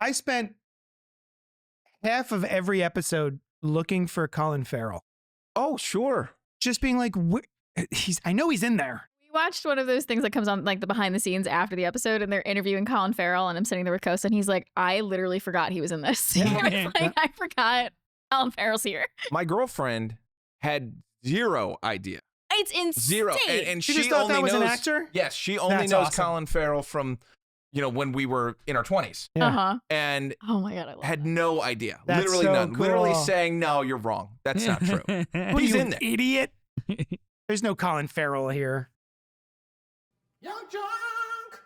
I spent half of every episode looking for Colin Farrell. Oh, sure. Just being like, I know he's in there. We watched one of those things that comes on like the behind the scenes after the episode, and they're interviewing Colin Farrell, and I'm sitting there with Costa, and he's like, I literally forgot he was in this. I forgot Colin Farrell's here. My girlfriend had zero idea. It's insane. Zero. And She she just thought only that was knows, an actor? Yes, she only That's knows awesome. Colin Farrell from, when we were in our 20s. Yeah. Uh-huh. And Oh my God, I love had that. no idea. That's Literally so none. Literally cool. saying, no, you're wrong. That's not true. What are He's you, in an there. idiot? There's no Colin Farrell here. YUNKJunk!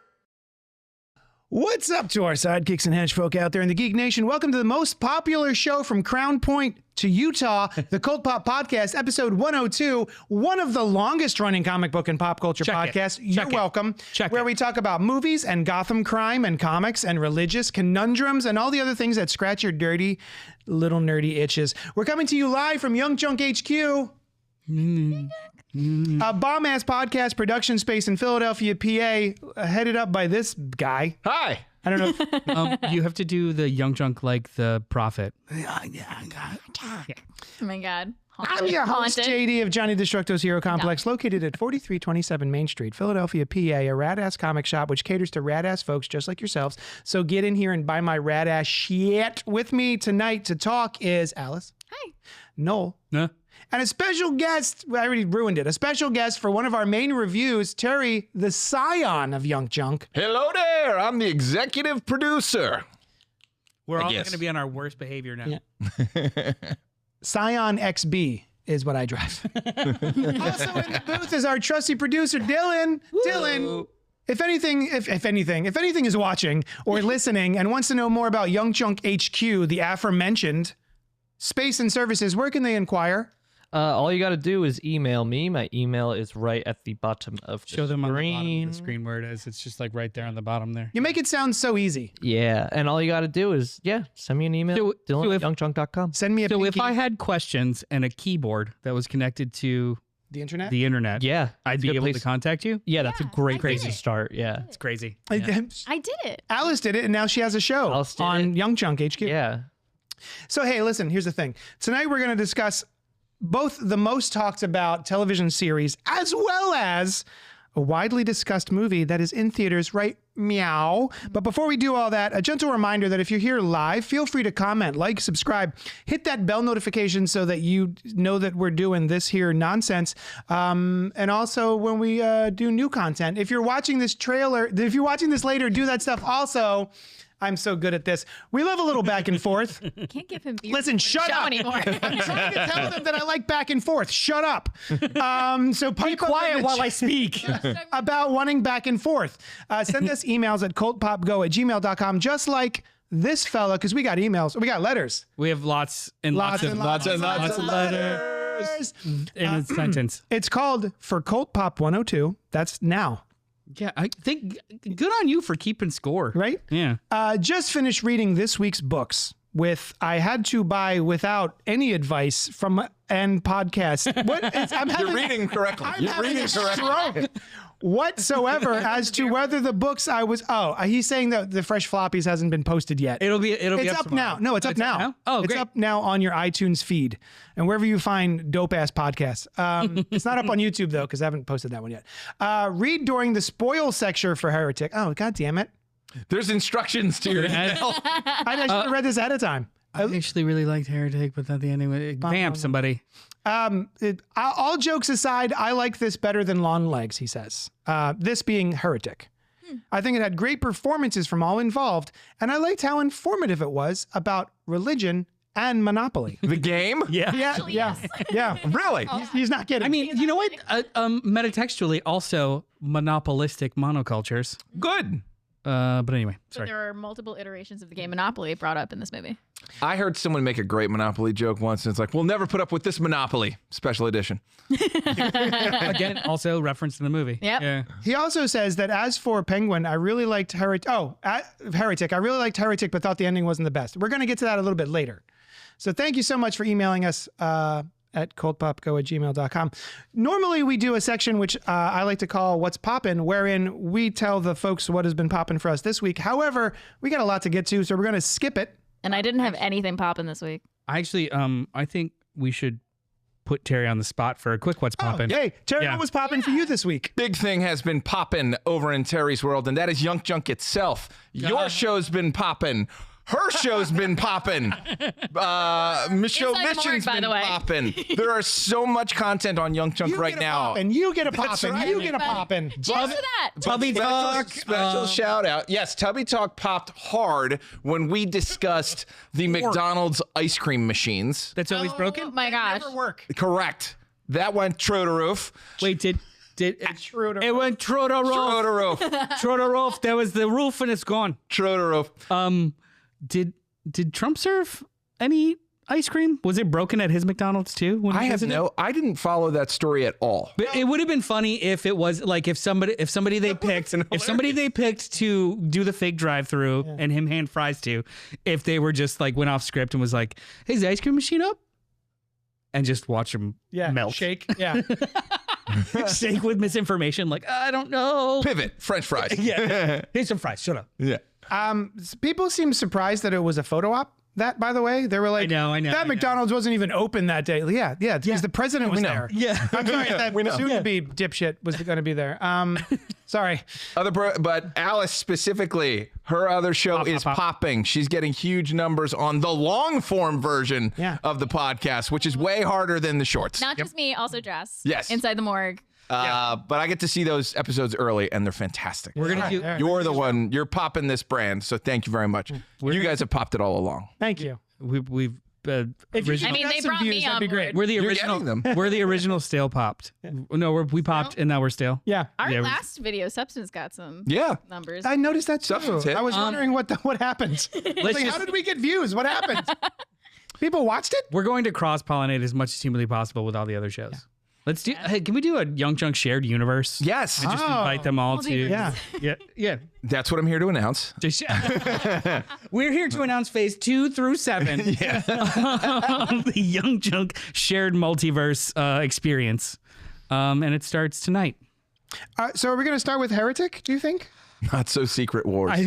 What's up to our sidekicks and henchfolk out there in the Geek Nation? Welcome to the most popular show from Crown Point to Utah, the Cult Pop Podcast, episode 102, one of the longest running comic book and pop culture podcasts. You're welcome. Where we talk about movies and Gotham crime and comics and religious conundrums and all the other things that scratch your dirty little nerdy itches. We're coming to you live from YUNKJunk HQ. A bomb-ass podcast production space in Philadelphia, PA, headed up by this guy. Hi. I don't know if You have to do the YUNKJunk like the prophet. Oh my God. I'm your host, Haunted. JD of Johnny Destructo's Hero Complex, located at 4327 Main Street, Philadelphia, PA, a rad-ass comic shop which caters to rad-ass folks just like yourselves. So get in here and buy my rad-ass shit. With me tonight to talk is Alice. Hi. Noel. Huh? And a special guest, I already ruined it, a special guest for one of our main reviews, Terry, the scion of YUNKJunk. Hello there. I'm the executive producer. We're all guess. going to be on our worst behavior now. Yeah. Scion XB is what I drive. Also in the booth is our trusty producer, Dylan. Dylan. If anything is watching or listening and wants to know more about YUNKJunk HQ, the aforementioned space and services, where can they inquire? All you got to do is email me. My email is right at the bottom of the Show them on the bottom screen. of the screen where it is. It's just like right there on the bottom there. You make it sound so easy. Yeah, and all you got to do is, send me an email, So if- dylan@youngjunk.com. Send me a So pinky. if I had questions and a keyboard that was connected to The internet? the internet, Yeah, I'd it's a be good able to place- contact you? Yeah, that's a Yeah, great I place did to it. start. Yeah. It's crazy. I did it. Alice did it, and now she has a show Alice did on YUNKJunk HQ. Yeah. So, hey, listen, here's the thing. Tonight we're going to discuss both the most talked about television series as well as a widely discussed movie that is in theaters right meow. But before we do all that, a gentle reminder that if you're here live, feel free to comment, like, subscribe, hit that bell notification so that you know that we're doing this here nonsense. And also when we do new content, if you're watching this later, do that stuff also. I'm so good at this. We love a little back and forth. Can't give him beer Listen, before the shut show up. anymore. I'm trying to tell them that I like back and forth. Shut up. So pipe up in Quiet the while I chat speak. about wanting back and forth. Send us emails at cultpopgo@gmail.com, just like this fella, because we got emails. We got letters. We have lots and lots of letters in a sentence. It's called For Cult Pop 102. That's now, Yeah, I think good on you for keeping score. right? Yeah. Just finished reading this week's books with I had to buy without any advice from and podcast. You're reading correctly. You're reading correctly. Whatsoever as to whether the books I was. He's saying that the Fresh Floppies hasn't been posted yet. It'll be It's up up now. tomorrow. No, it's up now. Oh, it's great. up now on your iTunes feed and wherever you find dope ass podcasts. It's not up on YouTube though, because I haven't posted that one yet. Read during the spoil section for Heretic. Oh, god damn it! There's instructions to your email. I should have read this ahead of time. I actually really liked Heretic, but at the end, vamp somebody. All jokes aside, I like this better than Long Legs. He says, this being Heretic. I think it had great performances from all involved, and I liked how informative it was about religion and Monopoly. The game? Yeah. Yeah. Really? He's not kidding. I mean, you know what? Metatextually, also monopolistic monocultures. Good. But anyway, So sorry. there are multiple iterations of the game Monopoly brought up in this movie. I heard someone make a great Monopoly joke once, and it's like, we'll never put up with this Monopoly special edition. Again, also referenced in the movie. Yep. Yeah. He also says that as for Penguin, I really liked Heretic. Heretic. I really liked Heretic, but thought the ending wasn't the best. We're going to get to that a little bit later. So thank you so much for emailing us at cultpopgo@gmail.com. Normally, we do a section which I like to call What's Poppin', wherein we tell the folks what has been poppin' for us this week. However, we got a lot to get to, so we're going to skip it. And I didn't have anything popping this week. Actually, I think we should put Terry on the spot for a quick What's Poppin'. Hey, Terry, Yeah. what was poppin' for you this week? Big thing has been popping over in Terry's world, and that is YUNKJunk itself. Your show's been popping. Her show's been popping. Michelle Inside the Mission's Morgue, by been the way. popping. There are so much content on YUNKJunk right now. And you get a poppin'. right. You get a poppin'. Cheers to that. Tubby Talk. Special shout out. Yes, Tubby Talk popped hard when we discussed the McDonald's ice cream machines. That's always Oh broken? my gosh. Never work. Correct. That went true to roof. Wait, did True to it went true to True roof? to roof. True to roof. There was the roof and it's gone. True to roof. Did Trump serve any ice cream? Was it broken at his McDonald's too? When he I have visited? I didn't follow that story at all. But it would have been funny if it was like if somebody they picked to do the fake drive-through and him hand fries to, if they were just like went off script and was like, "Hey, is the ice cream machine up?" and just watch him melt, Shake. Yeah. shake with misinformation. Like, I don't know. Pivot. French fries. Yeah, here's some fries. Shut up. Yeah. People seem surprised that it was a photo op. That, by the way, they were like, I know. That McDonald's wasn't even open that day. Yeah, because the president was there. Yeah. I'm sorry, that soon-to-be dipshit was going to be there. Sorry. But Alice specifically, her other show is popping. She's getting huge numbers on the long form version of the podcast, which is way harder than the shorts. Not just me, also Jess. Yes. Inside the Morgue. But I get to see those episodes early, and they're fantastic. We're gonna do. You're the one. You're popping this brand, so thank you very much. You guys have popped it all along. Thank you. We've. If you I mean, got they some brought views, me that'd on be great. board. We're the You're original. getting them. We're the original stale popped. No, we popped and now we're stale. Yeah. Our Yeah, last video, Substance, got some Yeah. numbers. I noticed that too. Substance hit. I was wondering what happened. Let's Like, just- how did we get views? What happened? People watched it? We're going to cross pollinate as much as humanly possible with all the other shows. Let's do. Hey, can we do a YUNKJunk shared universe? Yes. Just invite them all We'll to. do Yeah. Yeah. That's what I'm here to announce. We're here to announce phase 2 through 7 of the YUNKJunk shared multiverse experience, and it starts tonight. So are we going to start with Heretic, do you think? Not so secret wars. I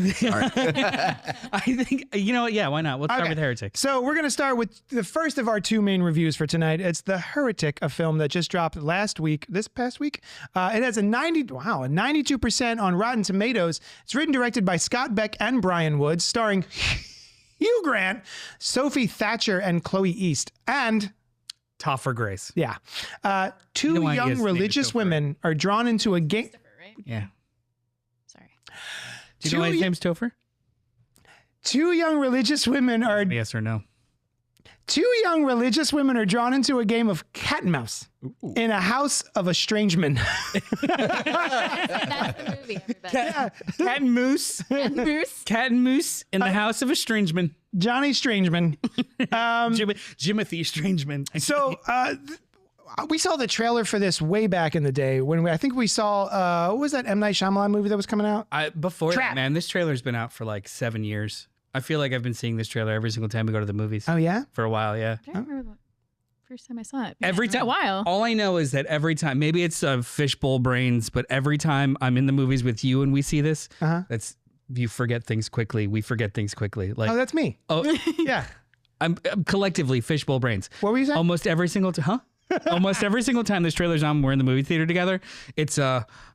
think you know what? Yeah, why not? Let's start Okay. with Heretic. So we're going to start with the first of our two main reviews for tonight. It's The Heretic, a film that just dropped this past week. It has a 92% on Rotten Tomatoes. It's written, directed by Scott Beck and Brian Woods, starring Hugh Grant, Sophie Thatcher, and Chloe East. And Top for Grace. two know why he young has named it religious Topher. women are drawn into a game. Right? Yeah. Sorry. Do you know why his name's Topher? Two young religious women are Yes or no? drawn into a game of cat and mouse in a house of estrangement. That's the movie, everybody. Cat and moose. And Bruce. Cat and moose in the house of estrangement. Johnny Strangeman. Jimothy Strangeman. So we saw the trailer for this way back in the day when I think we saw what was that M. Night Shyamalan movie that was coming out? Before Trap. that, man, this trailer's been out for like 7 years. I feel like I've been seeing this trailer every single time we go to the movies. Oh yeah. For a while, yeah. I don't remember the first time I saw it. Every It's been time. a while. All I know is that every time, maybe it's fishbowl brains, but every time I'm in the movies with you and we see this, that's you forget things quickly. We forget things quickly. Like, Oh, that's me. Yeah. I'm collectively fishbowl brains. What were you saying? Almost every single time, almost every single time this trailer's on, we're in the movie theater together. It's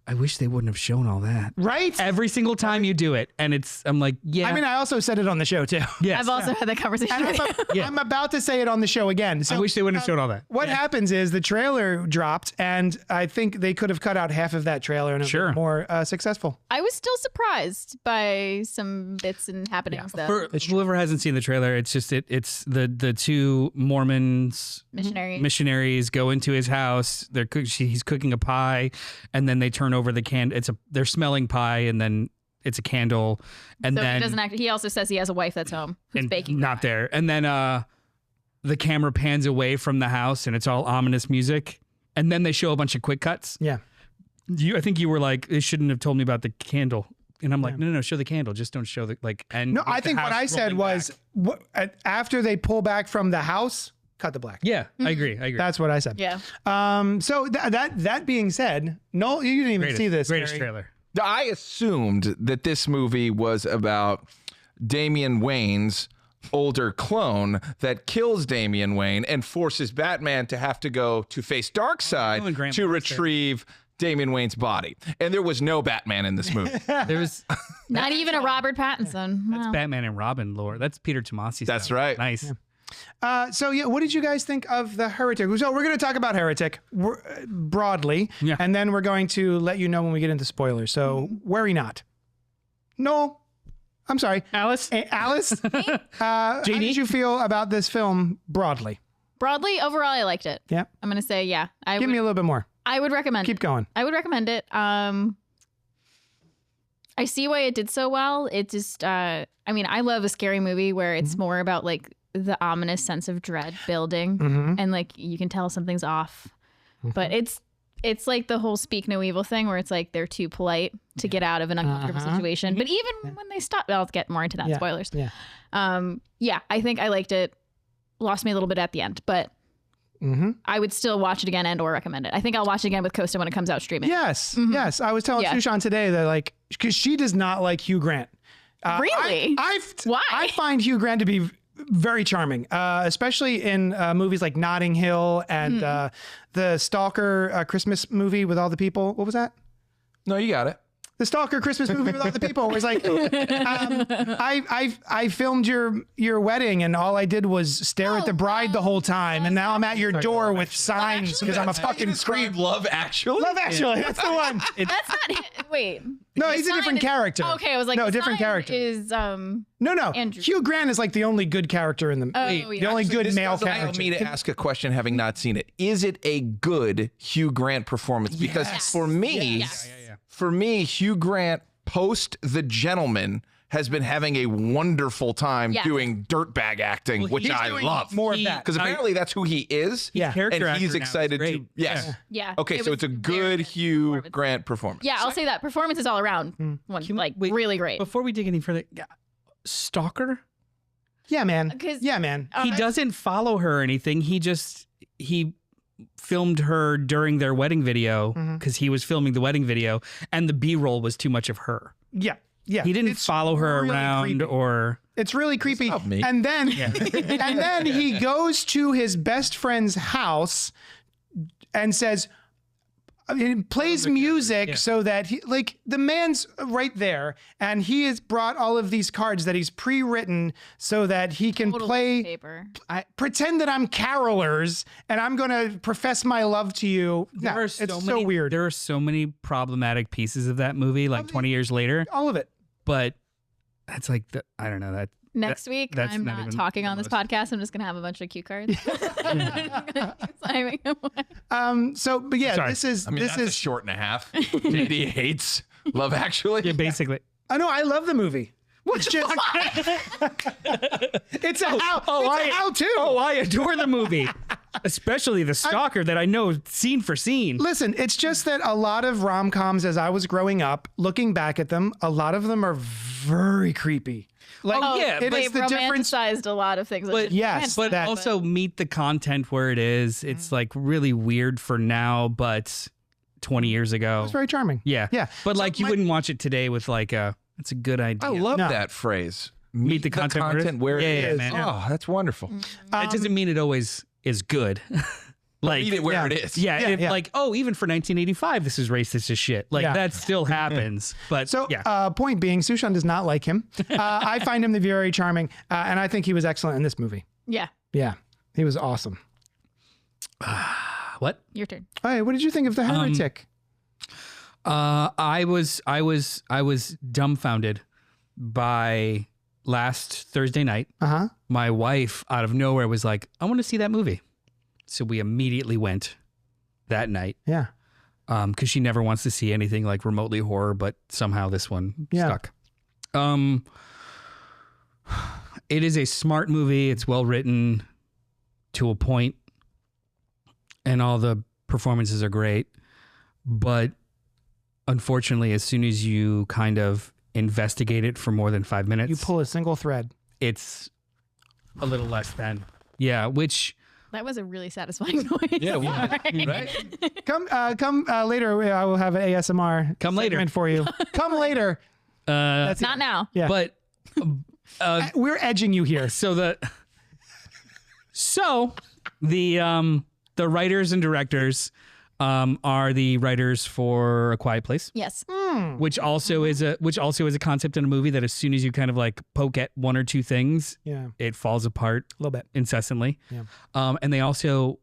I wish they wouldn't have shown all that. Right? Every single time you do it, and I'm like, yeah. I mean, I also said it on the show too. yes. I've also had that conversation And with you. I'm about to say it on the show again. So I wish they wouldn't have shown all that. what happens is the trailer dropped, and I think they could have cut out half of that trailer and it Sure. been more successful. I was still surprised by some bits and happenings, though. For whoever hasn't seen the trailer, it's just it's the two Mormons missionaries go into his house. He's cooking a pie, and then they turn over the can. They're smelling pie, and then it's a candle, and So then he doesn't act. He also says he has a wife that's home who's and baking. not there, and then the camera pans away from the house, and it's all ominous music, and then they show a bunch of quick cuts. Yeah. I think you were like, they shouldn't have told me about the candle. And I'm like, no, show the candle. Just don't show the, like, and No, with I the think what house I said rolling was back. after they pull back from the house, cut to black. Yeah, I agree. That's what I said. Yeah. So that being said, no, you didn't even see this. Greatest Gary. trailer. I assumed that this movie was about Damian Wayne's older clone that kills Damian Wayne and forces Batman to have to go to face Darkseid to retrieve Damian Wayne's body. And there was no Batman in this movie. There was Not even a Robert Pattinson. that's Wow. Batman and Robin lore. That's Peter Tomasi. That's stuff. right. Nice. So what did you guys think of the Heretic? So we're going to talk about Heretic broadly, and then we're going to let you know when we get into spoilers. So worry not. No, I'm sorry, Alice. Alice, how did you feel about this film broadly? Broadly, overall, I liked it. Yeah. I'm gonna say yeah. Give me a little bit more. I would recommend. Keep going. I would recommend it. I see why it did so well. It just, I mean, I love a scary movie where it's more about like the ominous sense of dread building, and like you can tell something's off. But it's like the whole speak no evil thing where it's like they're too polite to get out of an uncomfortable situation. But even when they stop, I'll get more into that. Spoilers. Yeah. Yeah, I think I liked it. Lost me a little bit at the end, but I would still watch it again and or recommend it. I think I'll watch it again with Costa when it comes out streaming. Yes. Yes. I was telling Sushan today that like, because she does not like Hugh Grant. Really? Why? I find Hugh Grant to be very charming, especially in movies like Notting Hill and the Stalker Christmas movie with all the people. What was that? No, you got it. The Stalker Christmas movie with all the people. Where it's like, I filmed your wedding and all I did was stare at the bride the whole time, and now I'm at your door with signs because I'm a fucking creep. Love Actually? Love Actually, that's the one. That's not it. Wait. No, he's a different character. Okay, I was like, no, the different sign character. Is No. Andrew. Hugh Grant is like the only good character in the the only good This male does allow character. me to ask a question having not seen it. Is it a good Hugh Grant performance? Because for me, Hugh Grant post The Gentleman has been having a wonderful time doing dirtbag acting, which I love. More of that. Because apparently that's who he is. Yeah. Character And he's actor now is excited to. great. Yes. Yeah. Okay, so was it's a very good good Hugh performance. Grant performance. Yeah, I'll say that. Performance is all around. Like, wait, really great. Before we dig any further, Stalker? Yeah, man. 'Cause- Yeah, man. He doesn't follow her or anything. He filmed her during their wedding video because he was filming the wedding video, and the B-roll was too much of her. Yeah. Yeah. He didn't It's follow her really around creepy. or. It's really creepy. Stop me. And then and then he goes to his best friend's house and says, plays music so that he, like, the man's right there and he has brought all of these cards that he's pre-written so that he can Total play paper. pretend that I'm carolers and I'm going to profess my love to you. No, There are it's so so many, weird. There are so many problematic pieces of that movie, like 20 years later. All of it. But that's like, I don't know. Next week, that's I'm not not even talking the on this most- podcast. I'm just gonna have a bunch of cue cards. Signing them. But yeah, Sorry. this is I mean, this that's a is short and a half. JD hates Love Actually. Yeah, basically. I know I love the movie. It's just it's a how to. Oh, I adore the movie. Especially the Stalker that I know scene for scene. Listen, it's just that a lot of rom-coms as I was growing up, looking back at them, a lot of them are very creepy. Like, yeah, it but is the difference. romanticized a lot of things. But Yes, but that- also meet the content where it is. It's like really weird for now, but 20 years ago. It's very charming. Yeah. Yeah. But So like you wouldn't watch it today with like it's a good idea. I love No. that phrase. Meet the content where it is. where it is. Yeah, man. Oh, that's wonderful. That doesn't mean it always is good. Like Meet it where it is. yeah, Yeah. like even for 1985 this is racist as shit. Like Yeah. that still happens. But So, yeah. point being, Sushan does not like him. I find him to be very charming, and I think he was excellent in this movie. yeah, Yeah, he was awesome. What? your turn. Hey, what did you think of the Heretic? I was dumbfounded by last Thursday night. Uh-huh. My wife out of nowhere was like, I want to see that movie. So we immediately went that night. Yeah. Because she never wants to see anything like remotely horror, but somehow this one stuck. It is a smart movie. It's well written to a point, and all the performances are great. But unfortunately, as soon as you kind of investigate it for more than 5 minutes, You pull a single thread. it's a little less than. Yeah, which That was a really satisfying noise. Yeah, Right. Come later. I will have an ASMR Come later. segment for you. Come later. That's Not it. now. Yeah. But We're edging you here. so the writers and directors are the writers for A Quiet Place, Yes. which also is a concept in a movie that as soon as you kind of like poke at one or two things, Yeah. it falls apart A little bit. incessantly. Yeah. And they also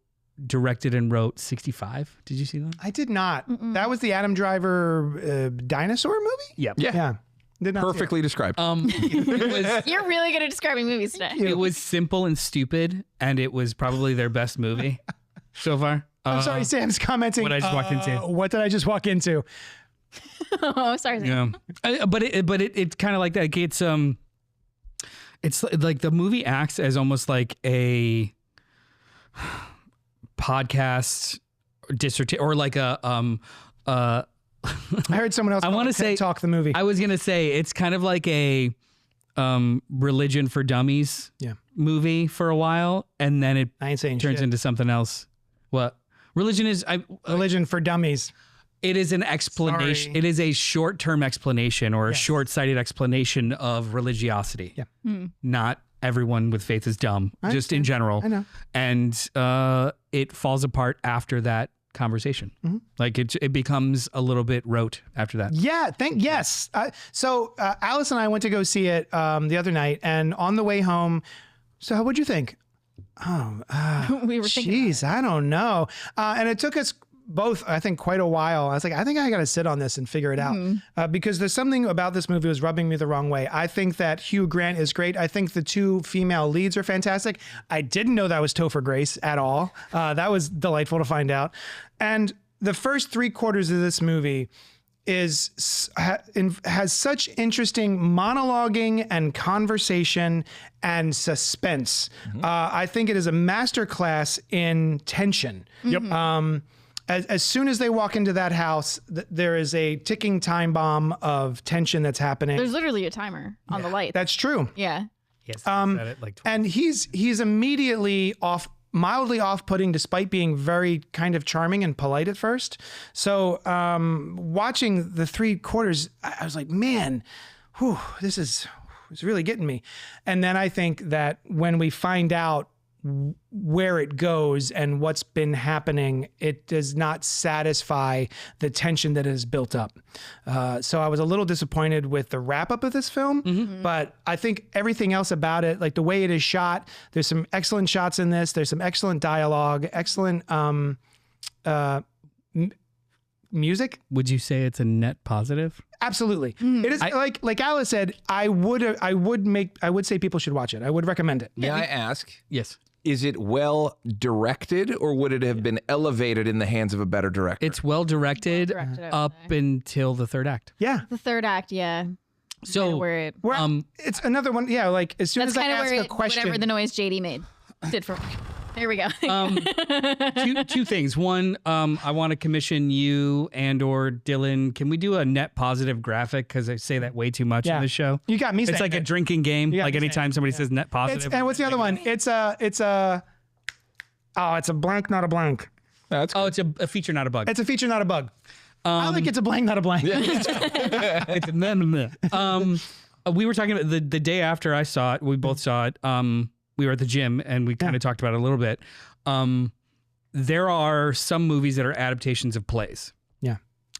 directed and wrote 65. Did you see that? I did not. That was the Adam Driver dinosaur movie? Yeah. Yeah. Did not see it. Perfectly described. It was You're really good at describing movies today. it was simple and stupid, and it was probably their best movie so far. I'm sorry, Sam's commenting. what I just walked into. What did I just walk into? Oh, sorry. Yeah, but it's kind of like that. It's like the movie acts as almost like a podcast dissertation or like a I heard someone else. I wanna say- talk the movie. I was gonna say it's kind of like a religion for dummies Yeah. movie for a while, and then it I ain't saying turns shit. into something else. What religion is? Religion for dummies. It is an explanation. Sorry. It is a short-term explanation or a Yes. short-sighted explanation of religiosity. Yeah. Not everyone with faith is dumb, just in general. I know. And it falls apart after that conversation. Mm-hmm. Like it becomes a little bit rote after that. Yeah, yes. So Alice and I went to go see it the other night, and on the way home, so what'd you think? We were thinking. Jeez, I don't know. And it took us both, I think, quite a while. I was like, I think I got to sit on this and figure it out because there's something about this movie was rubbing me the wrong way. I think that Hugh Grant is great. I think the two female leads are fantastic. I didn't know that was Topher Grace at all. That was delightful to find out. And the first 3/4 of this movie has such interesting monologuing and conversation and suspense. I think it is a masterclass in tension. Yep. As soon as they walk into that house, there is a ticking time bomb of tension that's happening. There's literally a timer on the light. That's true. Yeah. Yes. Said it like And he's immediately mildly off-putting despite being very kind of charming and polite at first. So watching the 3/4, I was like, man, it's really getting me. And then I think that when we find out where it goes and what's been happening, it does not satisfy the tension that has built up. So I was a little disappointed with the wrap up of this film, but I think everything else about it, like the way it is shot, there's some excellent shots in this. There's some excellent dialogue, excellent music. Would you say it's a net positive? Absolutely. It is like Alice said, I would say people should watch it. I would recommend it. May I ask, Yes. is it well directed or would it have been elevated in the hands of a better director? It's well directed Well-directed, I would up say. until the third act. Yeah. The third act, yeah. So Where it, It's another one. Yeah. Like as soon that's as I kind of ask where a question, whatever the noise JD made did for me. There we go. two things. One, I want to commission you and or Dylan. Can we do a net positive graphic? Because I say that way too much Yeah. in this show. you got me. It's saying like a it. drinking game. got Like me anytime somebody says net positive. And what's the other one? It's a blank, not a blank. That's Oh, it's a feature, not a bug. It's a feature, not a bug. I think it's a blank, not a blank. It's a meh, meh, meh. We were talking about the day after I saw it. We both saw it. We were at the gym and we kind of talked about it a little bit. There are some movies that are adaptations of plays. Yeah.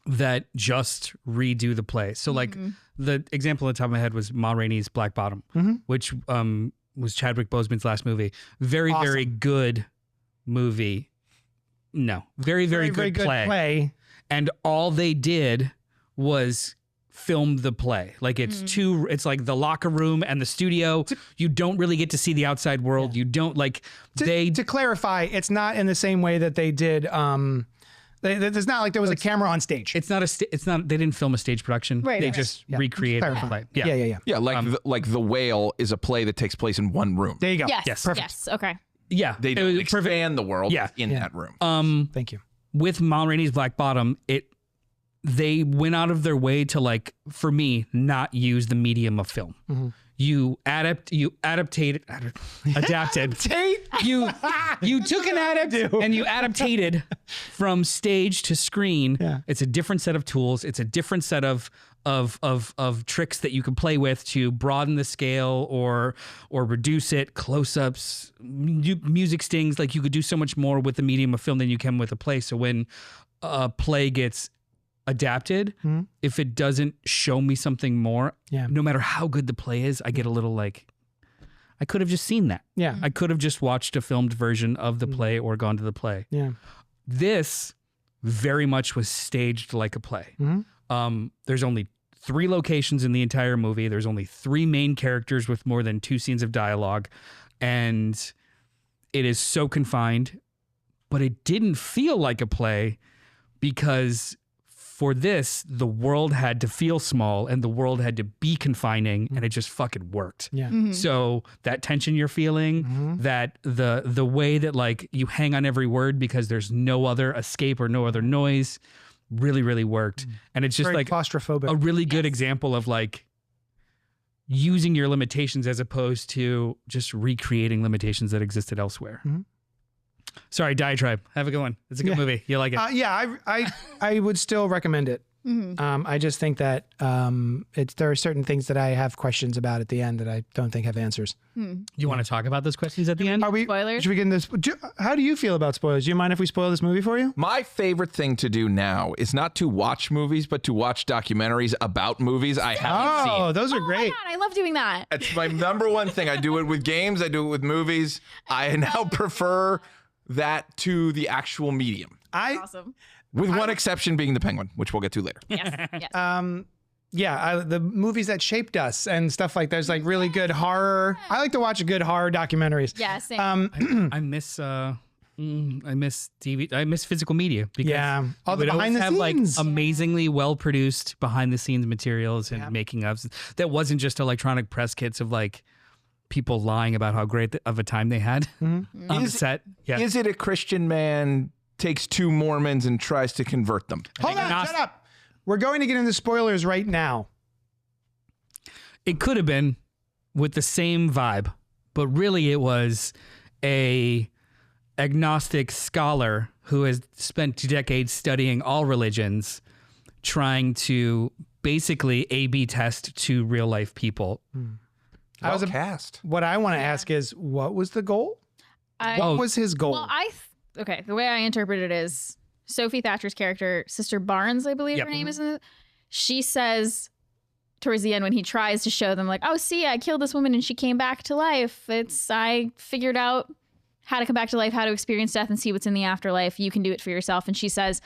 That just redo the play. So like the example on the top of my head was Ma Rainey's Black Bottom, which was Chadwick Boseman's last movie. Very, Awesome. very good movie. No, very, very, Very good play. And all they did was film the play. Like it's like the locker room and the studio. You don't really get to see the outside world. You don't like To clarify, it's not in the same way that they did. It's not like there was a camera on stage. It's not they didn't film a stage production. Right, They right. just recreated the Clarify. play. Yeah. Yeah, like The Whale is a play that takes place in one room. There you go. yes. Yes. Yes. Okay. Yeah. They It don't was expand the world Yeah. in that room. Thank you. With Ma Rainey's Black Bottom, they went out of their way to, like, for me, not use the medium of film. adapted. You took an adapt and you adaptated from stage to screen. Yeah. It's a different set of tools. It's a different set of tricks that you can play with to broaden the scale or reduce it. Close-ups, music stings. Like you could do so much more with the medium of film than you can with a play. So when a play gets adapted, if it doesn't show me something more, no matter how good the play is, I get a little like, I could have just seen that. Yeah. I could have just watched a filmed version of the play or gone to the play. Yeah. This very much was staged like a play. There's only 3 locations in the entire movie. There's only 3 main characters with more than 2 scenes of dialogue. And it is so confined, but it didn't feel like a play because for this, the world had to feel small and the world had to be confining, and it just fucking worked. Yeah. So that tension you're feeling, that the way that like you hang on every word because there's no other escape or no other noise, really, really worked. And it's just Very like claustrophobic. a really good example of like using your limitations as opposed to just recreating limitations that existed elsewhere. Sorry, Diatribe. Have a good one. It's a good movie. You like it? I would still recommend it. I just think that there are certain things that I have questions about at the end that I don't think have answers. You want to talk about those questions at the end? Are we? Spoilers? Should we get in this? How do you feel about spoilers? Do you mind if we spoil this movie for you? My favorite thing to do now is not to watch movies, but to watch documentaries about movies I haven't seen. Oh, those are Oh my great. God, I love doing that. It's my number one thing. I do it with games. I do it with movies. I now prefer that to the actual medium, Awesome. with one exception being The Penguin, which we'll get to later. Yes. Yes. The movies that shaped us and stuff like there's like really good horror. I like to watch good horror documentaries. Yeah, same. I miss TV. I miss physical media because All the it would always behind the have scenes. like amazingly well produced behind the scenes materials and making ofs that wasn't just electronic press kits of like people lying about how great of a time they had on the set. Yeah. Is it a Christian man takes 2 Mormons and tries to convert them? Hold on, shut up. We're going to get into spoilers right now. It could have been with the same vibe, but really it was a agnostic scholar who has spent 2 decades studying all religions, trying to basically A/B test 2 real life people. Well cast. What I want to ask is, what was the goal? I, What was his goal? well, okay, the way I interpret it is Sophie Thatcher's character, Sister Barnes, I believe her name is. She says towards the end when he tries to show them like, oh, see, I killed this woman and she came back to life. I figured out how to come back to life, how to experience death and see what's in the afterlife. You can do it for yourself. And she says,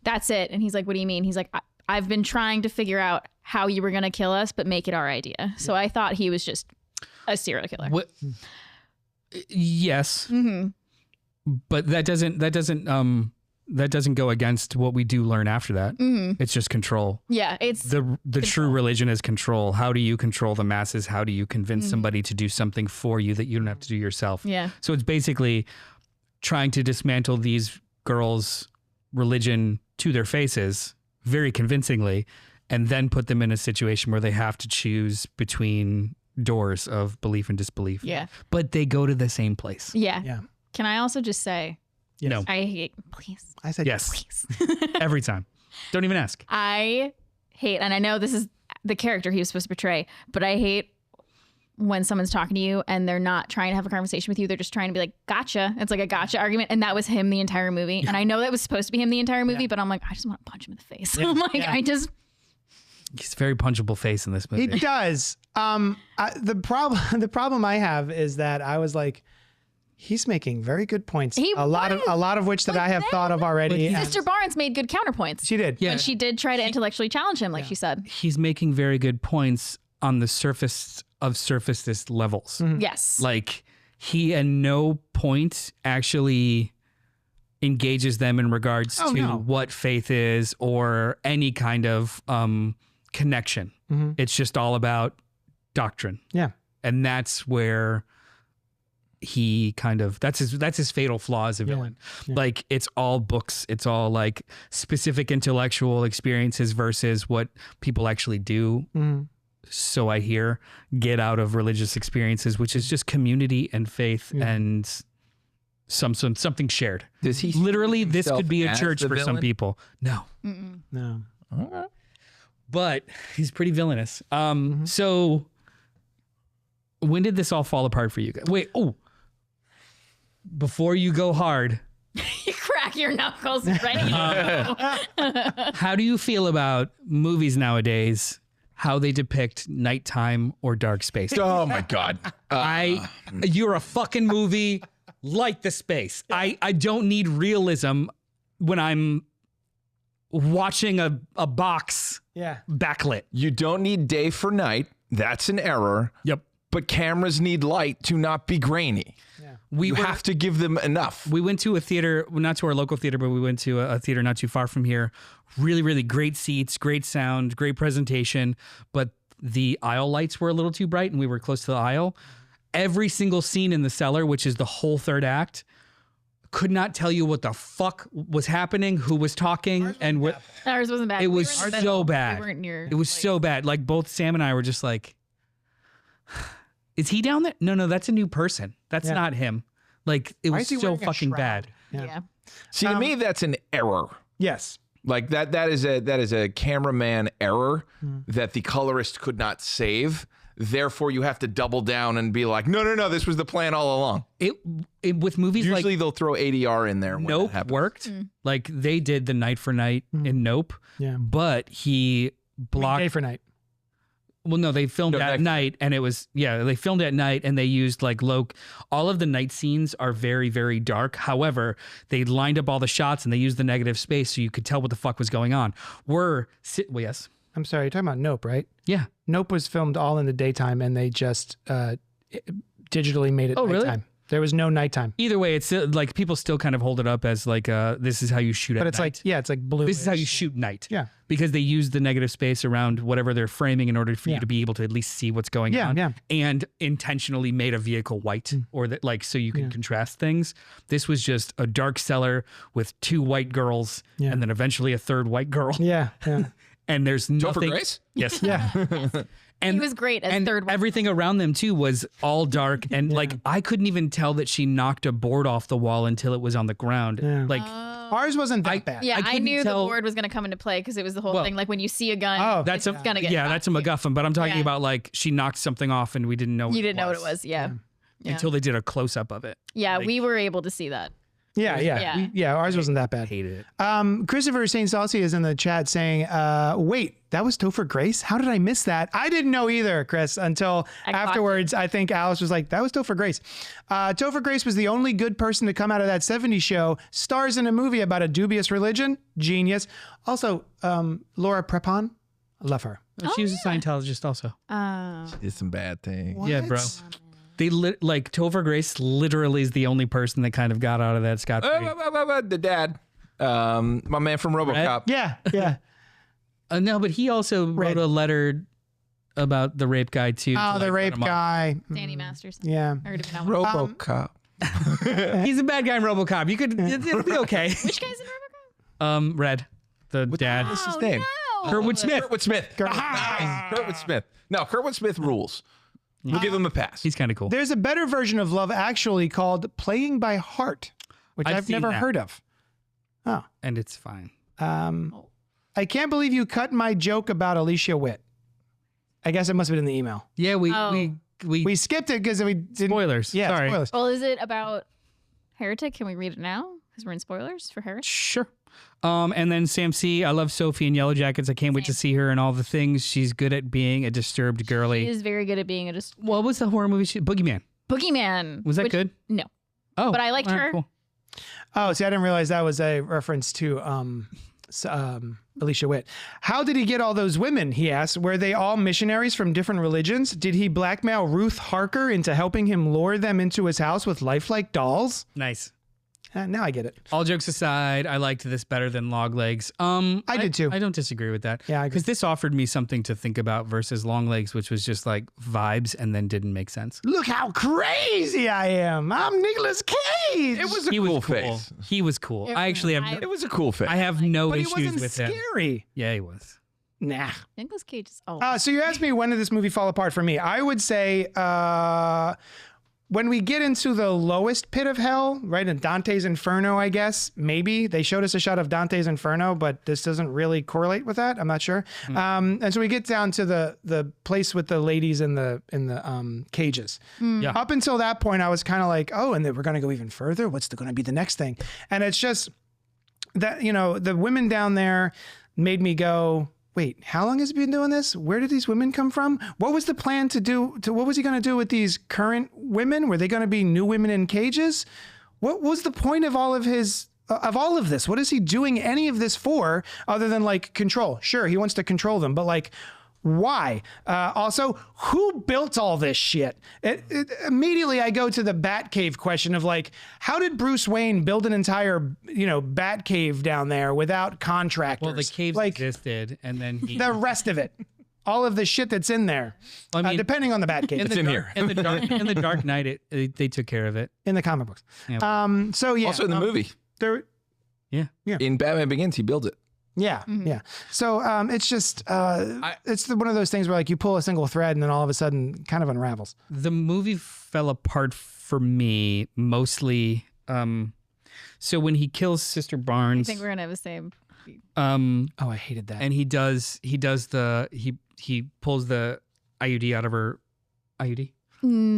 that's it. And he's like, what do you mean? He's like, I've been trying to figure out how you were going to kill us, but make it our idea. So I thought he was just a serial killer. What? Yes, but that doesn't go against what we do learn after that. It's just control. Yeah, it's The true religion is control. How do you control the masses? How do you convince somebody to do something for you that you don't have to do yourself? Yeah. So it's basically trying to dismantle these girls' religion to their faces very convincingly, and then put them in a situation where they have to choose between doors of belief and disbelief. Yeah. But they go to the same place. Yeah. Yeah. Can I also just say, No. I hate, please, I said Yes. please. Every time. Don't even ask. I hate, and I know this is the character he was supposed to portray, but I hate when someone's talking to you and they're not trying to have a conversation with you. They're just trying to be like, gotcha. It's like a gotcha argument. And that was him the entire movie. And I know that was supposed to be him the entire movie, but I'm like, I just want to punch him in the face. I'm like, He's a very punchable face in this movie. He does. The problem I have is that I was like, he's making very good points. A lot of which that I have thought of already. and- Sister Barnes made good counterpoints. She did. Yeah. When she did try to intellectually challenge him, like she said. He's making very good points on the surface of surfacest levels. Yes. Like he at no point actually engages them in regards to what faith is or any kind of connection. It's just all about doctrine. Yeah. And that's where he kind of that's his fatal flaw as a villain. Like it's all books, it's all like specific intellectual experiences versus what people actually do. so I hear, get out of religious experiences, which is just community and faith and something shared. Does he Literally, this himself could be a as church the for some villain? people. No, No. Okay. but he's pretty villainous. So when did this all fall apart for you guys? Wait, before you go hard, You crack your knuckles ready to go. how do you feel about movies nowadays? How they depict nighttime or dark space? Oh my God. You're a fucking movie like the space. I don't need realism when I'm watching a box Yeah. backlit. You don't need day for night. That's an error. Yep. But cameras need light to not be grainy. You have to give them enough. We went to a theater, well, not to our local theater, but we went to a theater not too far from here. Really, really great seats, great sound, great presentation. But the aisle lights were a little too bright and we were close to the aisle. Every single scene in the cellar, which is the whole third act, could not tell you what the fuck was happening, who was talking, and what. Ours wasn't bad. It We was were in the so middle. bad. We weren't near. It was so bad. Like both Sam and I were just like, is he down there? No, that's a new person. That's Yeah. not him. Like it Why was is he so wearing a fucking shroud? bad. Yeah. See, to me, that's an error. Yes. Like that is a cameraman error that the colorist could not save. Therefore, you have to double down and be like, no, this was the plan all along. It with movies Usually like they'll throw ADR in there. When Nope that happens. worked. Like they did the night for night in Nope. Yeah. But he blocked. Day for night. Well, no, they filmed No, at night, and it was they filmed at night, and they used like all of the night scenes are very, very dark. However, they lined up all the shots and they used the negative space so you could tell what the fuck was going on. Yes, I'm sorry, you're talking about Nope, right? yeah. Nope was filmed all in the daytime, and they just digitally made it Oh, really? nighttime. There was no nighttime. Either way, it's still, like people still kind of hold it up as like this is how you shoot at But it's night. like, it's like blue. This is how you shoot night. Yeah. Because they use the negative space around whatever they're framing in order for you to be able to at least see what's going on. Yeah. And intentionally made a vehicle white or that like so you can contrast things. This was just a dark cellar with two white girls and then eventually a third white girl. Yeah. Yeah. And there's Topher nothing. Grace? Yes. Yeah. And He was great as and third one. everything around them too was all dark and like I couldn't even tell that she knocked a board off the wall until it was on the ground. Yeah. Like Ours wasn't that bad. Yeah, I couldn't knew tell- the board was going to come into play because it was the whole Well, thing. Like when you see a gun, Oh, that's it's gonna get that's a MacGuffin, but I'm talking Yeah. about like she knocked something off and we didn't know You didn't know what it was. Yeah. Yeah. until they did a close up of it. Yeah, like- we were able to see that. Yeah. Yeah. Ours wasn't that bad. Hated it. Christopher St. Saucy is in the chat saying, wait, that was Topher Grace? How did I miss that? I didn't know either, Chris, until I caught afterwards. I think Alice was like, that was Topher Grace. Topher Grace was the only good person to come out of that 70s show, stars in a movie about a dubious religion. Genius. Also, Laura Prepon. I love her. She was a Scientologist also. Did some bad things. Yeah, bro. They like Topher Grace literally is the only person that kind of got out of that scot free. The dad, my man from RoboCop. Yeah. Yeah. No, but he also wrote a letter about the rape guy too. Oh, to, the like, rape let him off. guy. Danny Masterson. Yeah. I already know. RoboCop. He's a bad guy in RoboCop. You could it'll be okay. Which guy's in RoboCop? Red, the dad. What's his name? No. Kurtwood Smith. Kurtwood Smith. Nice. Kurtwood Smith. No, Kurtwood Smith rules. We'll give him a pass. He's kind of cool. There's a better version of Love Actually called Playing by Heart, which I've I've seen never that. heard of. Oh. And it's fine. I can't believe you cut my joke about Alicia Witt. I guess it must have been in the email. Yeah, we We skipped it because we didn't. spoilers. Yeah, Sorry. spoilers. Well, is it about Heretic? Can we read it now? Because we're in spoilers for Heretic. Sure. And then Sam C. I love Sophie in Yellow Jackets. I can't wait to see her in all the things. She's good at being a disturbed girly. He is very good at being a just What was the horror movie? Boogeyman. boogeyman. Was that which- good? No. Oh, But I liked all right, her. Cool. Oh, see, I didn't realize that was a reference to Alicia Witt. How did he get all those women? He asked. Were they all missionaries from different religions? Did he blackmail Ruth Harker into helping him lure them into his house with lifelike dolls? Nice. Now I get it. All jokes aside, I liked this better than Log Legs. I did too. I don't disagree with that. Yeah, I agree. because this offered me something to think about versus Long Legs, which was just like vibes and then didn't make sense. Look how crazy I am. I'm Nicolas Cage. It was a He cool was cool. face. He was cool. I actually have. It was a cool face. I have no but he issues wasn't with him. scary. Yeah, he was. Nah. Nicolas Cage is So you asked me, when did this movie fall apart for me? I would say when we get into the lowest pit of hell, right, in Dante's Inferno, I guess, maybe. They showed us a shot of Dante's Inferno, but this doesn't really correlate with that. I'm not sure. And so we get down to the place with the ladies in the cages. Yeah. Up until that point, I was kind of like, oh, and then we're going to go even further? What's going to be the next thing? And it's just that, the women down there made me go, wait, how long has he been doing this? Where did these women come from? What was the plan what was he going to do with these current women? Were they going to be new women in cages? What was the point of all of this? What is he doing any of this for other than like control? Sure, he wants to control them, but like, why? Also, who built all this shit? Immediately I go to the Batcave question of like, how did Bruce Wayne build an entire, Batcave down there without contractors? Well, the caves existed, and then the rest of it, all of the shit that's in there, I mean, depending on the Batcave. It's in here. In the Dark Knight, they took care of it. In the comic books. Yeah. So yeah. Also in the movie. In Batman Begins, he builds it. Yeah, yeah. So it's just it's one of those things where like you pull a single thread and then all of a sudden kind of unravels. The movie fell apart for me mostly. So when he kills Sister I Barnes, think we're gonna have the same. Oh, I hated that. and he pulls the IUD out of her IUD.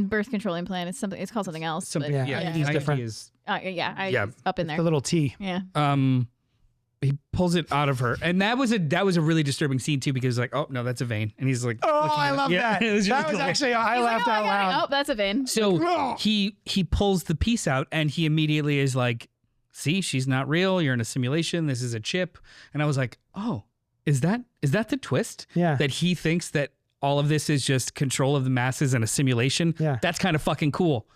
Birth control implant. It's called something else. but yeah, yeah, IUD is different. yeah, up in there. The little T. Yeah. He pulls it out of her, and that was a really disturbing scene too, because like, oh no, that's a vein, and he's like, Oh, looking I at it. love Yeah, that. it was really That was cool. actually I He's laughed like, out I got it. loud. Oh, that's a vein. So he pulls the piece out, and he immediately is like, see, she's not real. You're in a simulation. This is a chip. And I was like, oh, is that the twist? Yeah. That he thinks that all of this is just control of the masses and a simulation. Yeah. That's kind of fucking cool.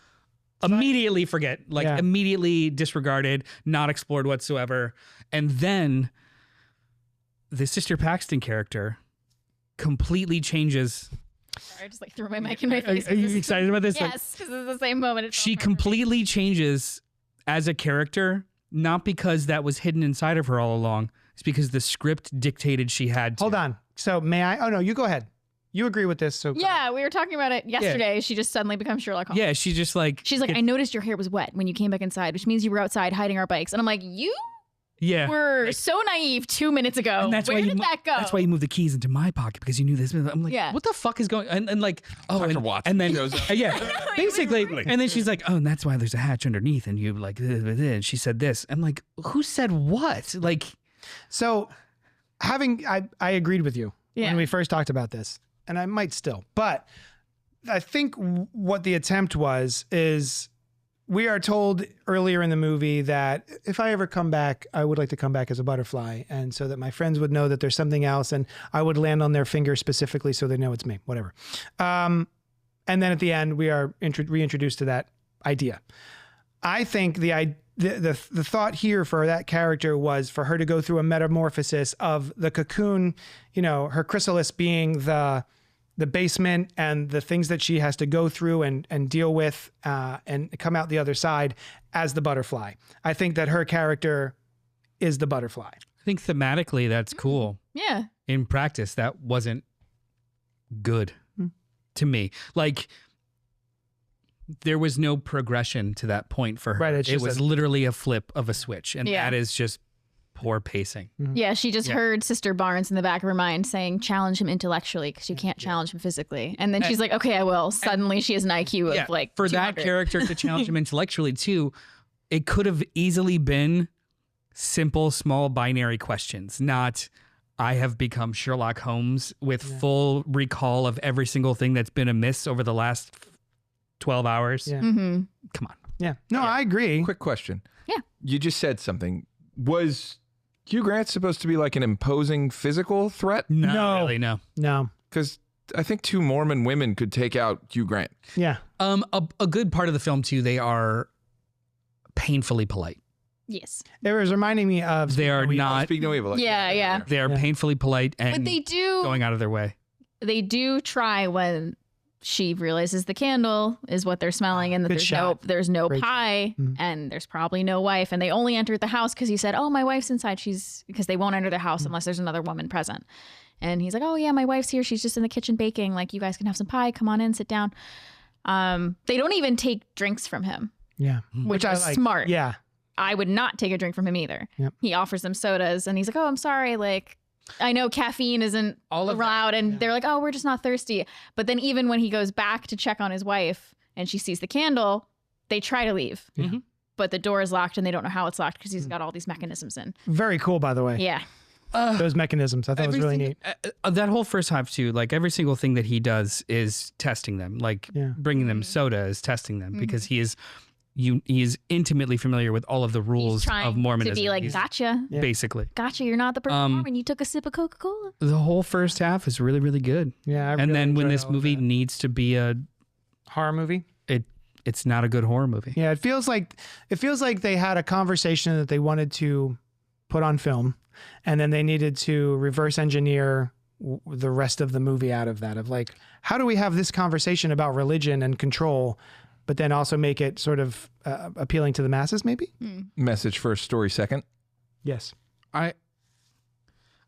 Immediately forget, Yeah. immediately disregarded, not explored whatsoever. And then the Sister Paxton character completely changes. Sorry, I just like threw my mic in my face. Are you excited about this? Yes, because it's the same moment. It's She all perfect. completely changes as a character, not because that was hidden inside of her all along. It's because the script dictated she had to. Hold on. So may I? Oh no, you go ahead. You agree with this? So Yeah, we were talking about it yesterday. She just suddenly becomes Sherlock Holmes. Yeah, she's just like... She's like, I noticed your hair was wet when you came back inside, which means you were outside hiding our bikes. And I'm like, you yeah. were so naive 2 minutes ago. And that's Where why did that go? That's why you moved the keys into my pocket, because you knew this. I'm like, Yeah. what the fuck is going on? And like, oh, Dr. and, Watson and then, shows up. yeah, basically. And then she's like, oh, and that's why there's a hatch underneath. And you like, and she said this. I'm like, who said what? Like, So I agreed with you Yeah. when we first talked about this, and I might still, but I think what the attempt is we are told earlier in the movie that if I ever come back, I would like to come back as a butterfly, and so that my friends would know that there's something else, and I would land on their finger specifically so they know it's me, whatever. And then at the end, we are reintroduced to that idea. I think the thought here for that character was for her to go through a metamorphosis of the cocoon, her chrysalis being the basement and the things that she has to go through and deal with and come out the other side as the butterfly. I think that her character is the butterfly. I think thematically that's cool. Yeah. In practice, that wasn't good to me. Like, there was no progression to that point for her. Right, it's It just was literally a flip of a switch, and Yeah. that is just poor pacing. Yeah, she just heard Sister Barnes in the back of her mind saying, challenge him intellectually because you can't challenge him physically. And then she's like, okay, I will. Suddenly she has an IQ of like for that 200. character to challenge him intellectually too, it could have easily been simple, small binary questions, not I have become Sherlock Holmes with full recall of every single thing that's been amiss over the last 12 hours. Yeah. Mm-hmm. Come on. Yeah. No, I agree. Quick question. Yeah. You just said something. Was Hugh Grant supposed to be like an imposing physical threat? No, really, no. No. Because I think 2 Mormon women could take out Hugh Grant. Yeah. A good part of the film too, they are painfully polite. Yes. It was reminding me of. They are not. Speak no evil. Yeah. They are painfully polite and But they do going out of their way. they do try when she realizes the candle is what they're smelling and that Good there's shot. no Great pie and there's probably no wife, and they only entered the house because he said, oh, my wife's inside, she's because they won't enter the house unless there's another woman present. And he's like, oh yeah, my wife's here. She's just in the kitchen baking. Like, you guys can have some pie. Come on in, sit down. They don't even take drinks from him. Yeah. Which I is like. smart. Yeah. I would not take a drink from him either. Yep. He offers them sodas and he's like, oh, I'm sorry. Like, I know caffeine isn't allowed. And they're like, oh, we're just not thirsty. But then even when he goes back to check on his wife and she sees the candle, they try to leave. Mhm. But the door is locked and they don't know how it's locked because he's got all these mechanisms in. Very cool, by the way. Yeah. Those mechanisms. I thought it was really neat. That whole first half too, like every single thing that he does is testing them, like bringing them soda is testing them because he is intimately familiar with all of the rules of Mormonism. To be like, gotcha. Basically. Gotcha. You're not the person Mormon. You took a sip of Coca-Cola. The whole first half is really, really good. Yeah. And then when this movie needs to be a horror movie, it's not a good horror movie. Yeah, it feels like they had a conversation that they wanted to put on film, and then they needed to reverse engineer the rest of the movie out of that. Of like, how do we have this conversation about religion and control, but then also make it sort of appealing to the masses? Maybe. Message first, story second. Yes.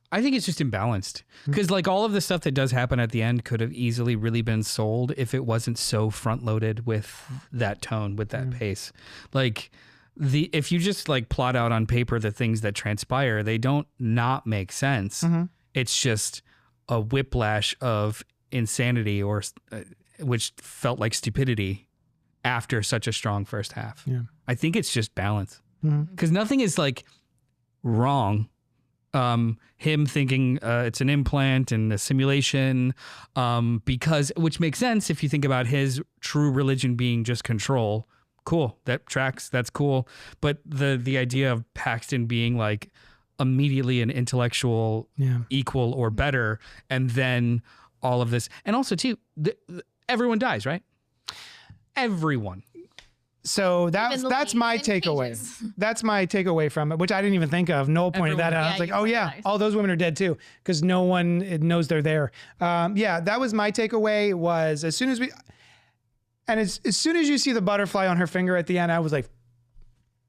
I think it's just imbalanced because like all of the stuff that does happen at the end could have easily really been sold if it wasn't so front loaded with that tone, with that pace. Like if you just like plot out on paper the things that transpire, they don't not make sense. It's just a whiplash of insanity or which felt like stupidity after such a strong first half. Yeah. I think it's just balance because nothing is like wrong. Him thinking it's an implant and a simulation, because which makes sense if you think about his true religion being just control. Cool, that tracks. That's cool. But the idea of Paxton being like immediately an intellectual equal or better, and then all of this, and also too, everyone dies, right? Everyone. So that's my takeaway. That's my takeaway from it, which I didn't even think of. Noel pointed that out. I was like, oh yeah, all those women are dead too, because no one knows they're there. Yeah, that was my takeaway. Was as soon as you see the butterfly on her finger at the end, I was like,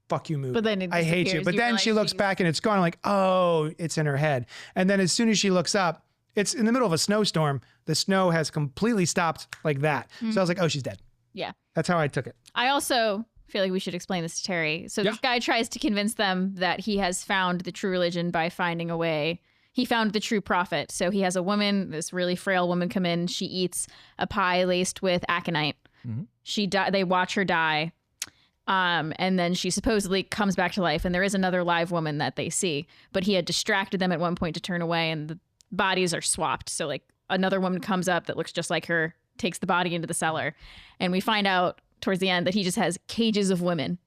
fuck you, movie. But then I hate you. But then she looks back and it's gone. I'm like, oh, it's in her head. And then as soon as she looks up, it's in the middle of a snowstorm. The snow has completely stopped like that. So I was like, oh, she's dead. Yeah. That's how I took it. I also feel like we should explain this to Terry. So this guy tries to convince them that he has found the true religion by finding a way. He found the true prophet. So he has a woman, this really frail woman, come in. She eats a pie laced with aconite. They watch her die. And then she supposedly comes back to life. And there is another live woman that they see. But he had distracted them at one point to turn away. And the bodies are swapped. So like another woman comes up that looks just like her, takes the body into the cellar, and we find out towards the end that he just has cages of women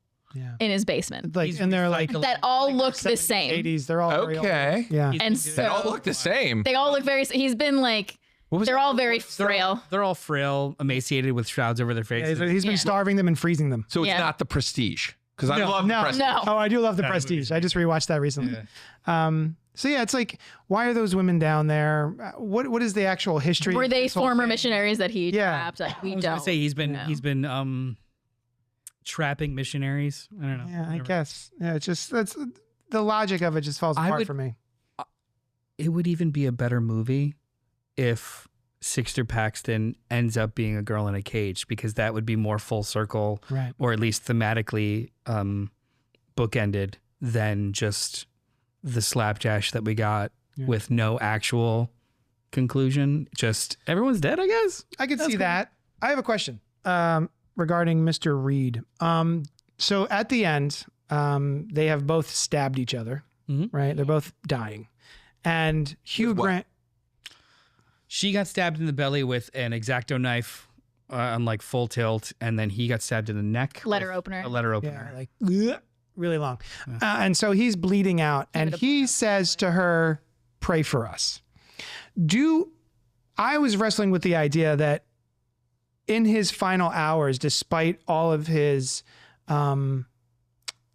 in his basement. Like, and they're like that all look the same. 80s. They're all very old. Okay. Yeah. And They all look the same. They all look very. He's been like. They're all very frail. They're all frail, emaciated with shrouds over their faces. He's been starving them and freezing them. So it's not The Prestige. Because I love The Prestige. No. Oh, I do love The Prestige. I just rewatched that recently. So yeah, it's like, why are those women down there? What is the actual history? Were of they this whole former thing? missionaries that he trapped? Like, we I was don't gonna say he's been trapping missionaries. I don't know. Yeah, I guess. Yeah, it's just that's the logic of it just falls apart for me. It would even be a better movie if Sixter Paxton ends up being a girl in a cage, because that would be more full circle, Right. or at least thematically bookended than just the slapdash that we got with no actual conclusion. Just everyone's dead, I guess. I could see that. I have a question regarding Mr. Reed. So at the end, they have both stabbed each other, right? They're both dying. And Hugh Grant... She got stabbed in the belly with an X-Acto knife on like full tilt, and then he got stabbed in the neck. Letter opener. A letter opener. Yeah, like really long. And so he's bleeding out, and he says to her, pray for us. I was wrestling with the idea that in his final hours, despite all of his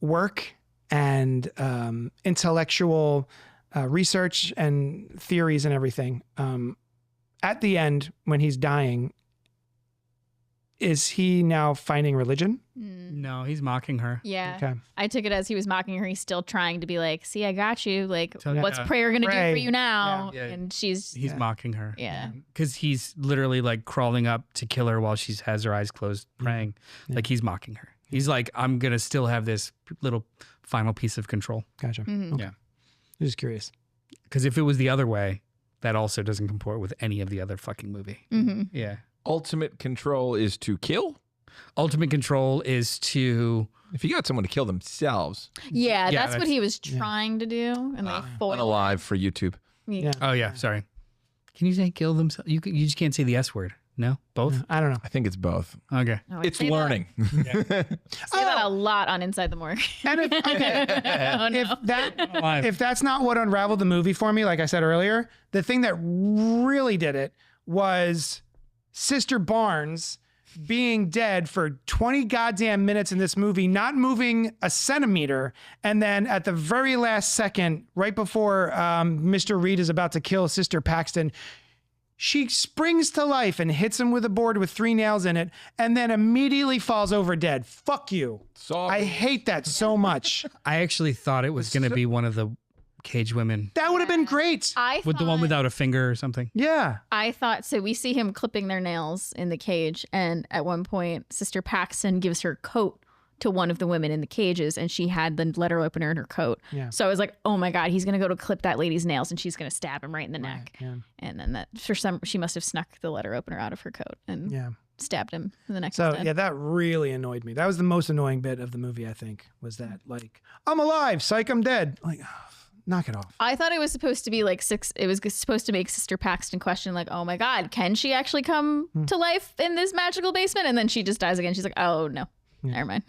work and intellectual research and theories and everything, at the end, when he's dying, is he now finding religion? No, he's mocking her. Yeah. Okay. I took it as he was mocking her. He's still trying to be like, see, I got you. Like, So, what's yeah. prayer going to do Pray. for you now? Yeah. And she's, He's mocking her. yeah. Because he's literally like crawling up to kill her while she has her eyes closed, praying. Like he's mocking her. He's like, I'm going to still have this little final piece of control. Gotcha. Mhm. Okay. Yeah. Just curious. Because if it was the other way, that also doesn't comport with any of the other fucking movie. Mm-hmm. Yeah. Ultimate control is to kill. Ultimate control is to. If you got someone to kill themselves, Yeah, Yeah, that's what he was trying to do. And they foiled unalive for YouTube. me. Yeah. Oh, yeah. Sorry. Can you say kill themselves? You just can't say the S word. No? Both? I don't know. I think it's both. Okay. No, I It's say learning. Say that a lot on Inside the Morgue. And if, okay, Oh, no. if that's not what unraveled the movie for me, like I said earlier, the thing that really did it was Sister Barnes being dead for 20 goddamn minutes in this movie, not moving a centimeter. And then at the very last second, right before Mr. Reed is about to kill Sister Paxton, she springs to life and hits him with a board with 3 nails in it, and then immediately falls over dead. Fuck you. I hate that so much. I actually thought it was going to be one of the cage women That would have been great. with the one without a finger or something. Yeah. I thought so. We see him clipping their nails in the cage, and at one point, Sister Paxton gives her coat to one of the women in the cages, and she had the letter opener in her coat. Yeah. So I was like, "Oh my god, he's gonna go to clip that lady's nails, and she's gonna stab him right in the neck." yeah. And then she must have snuck the letter opener out of her coat and Yeah. stabbed him in the neck. So instead. yeah, that really annoyed me. That was the most annoying bit of the movie, I think, was that like, I'm alive, psych, I'm dead. Like, knock it off. I thought it was supposed to be like it was supposed to make Sister Paxton question like, "Oh my god, can she actually come to life in this magical basement?" And then she just dies again. She's like, "Oh no, never mind."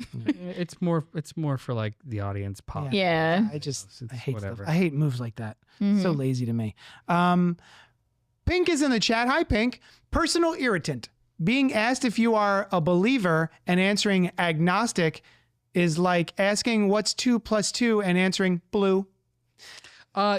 It's more for like the audience pop. Yeah. I hate whatever. stuff. I hate moves like that. So lazy to me. Pink is in the chat. Hi, Pink. Personal irritant. Being asked if you are a believer and answering agnostic is like asking what's 2 + 2 and answering blue.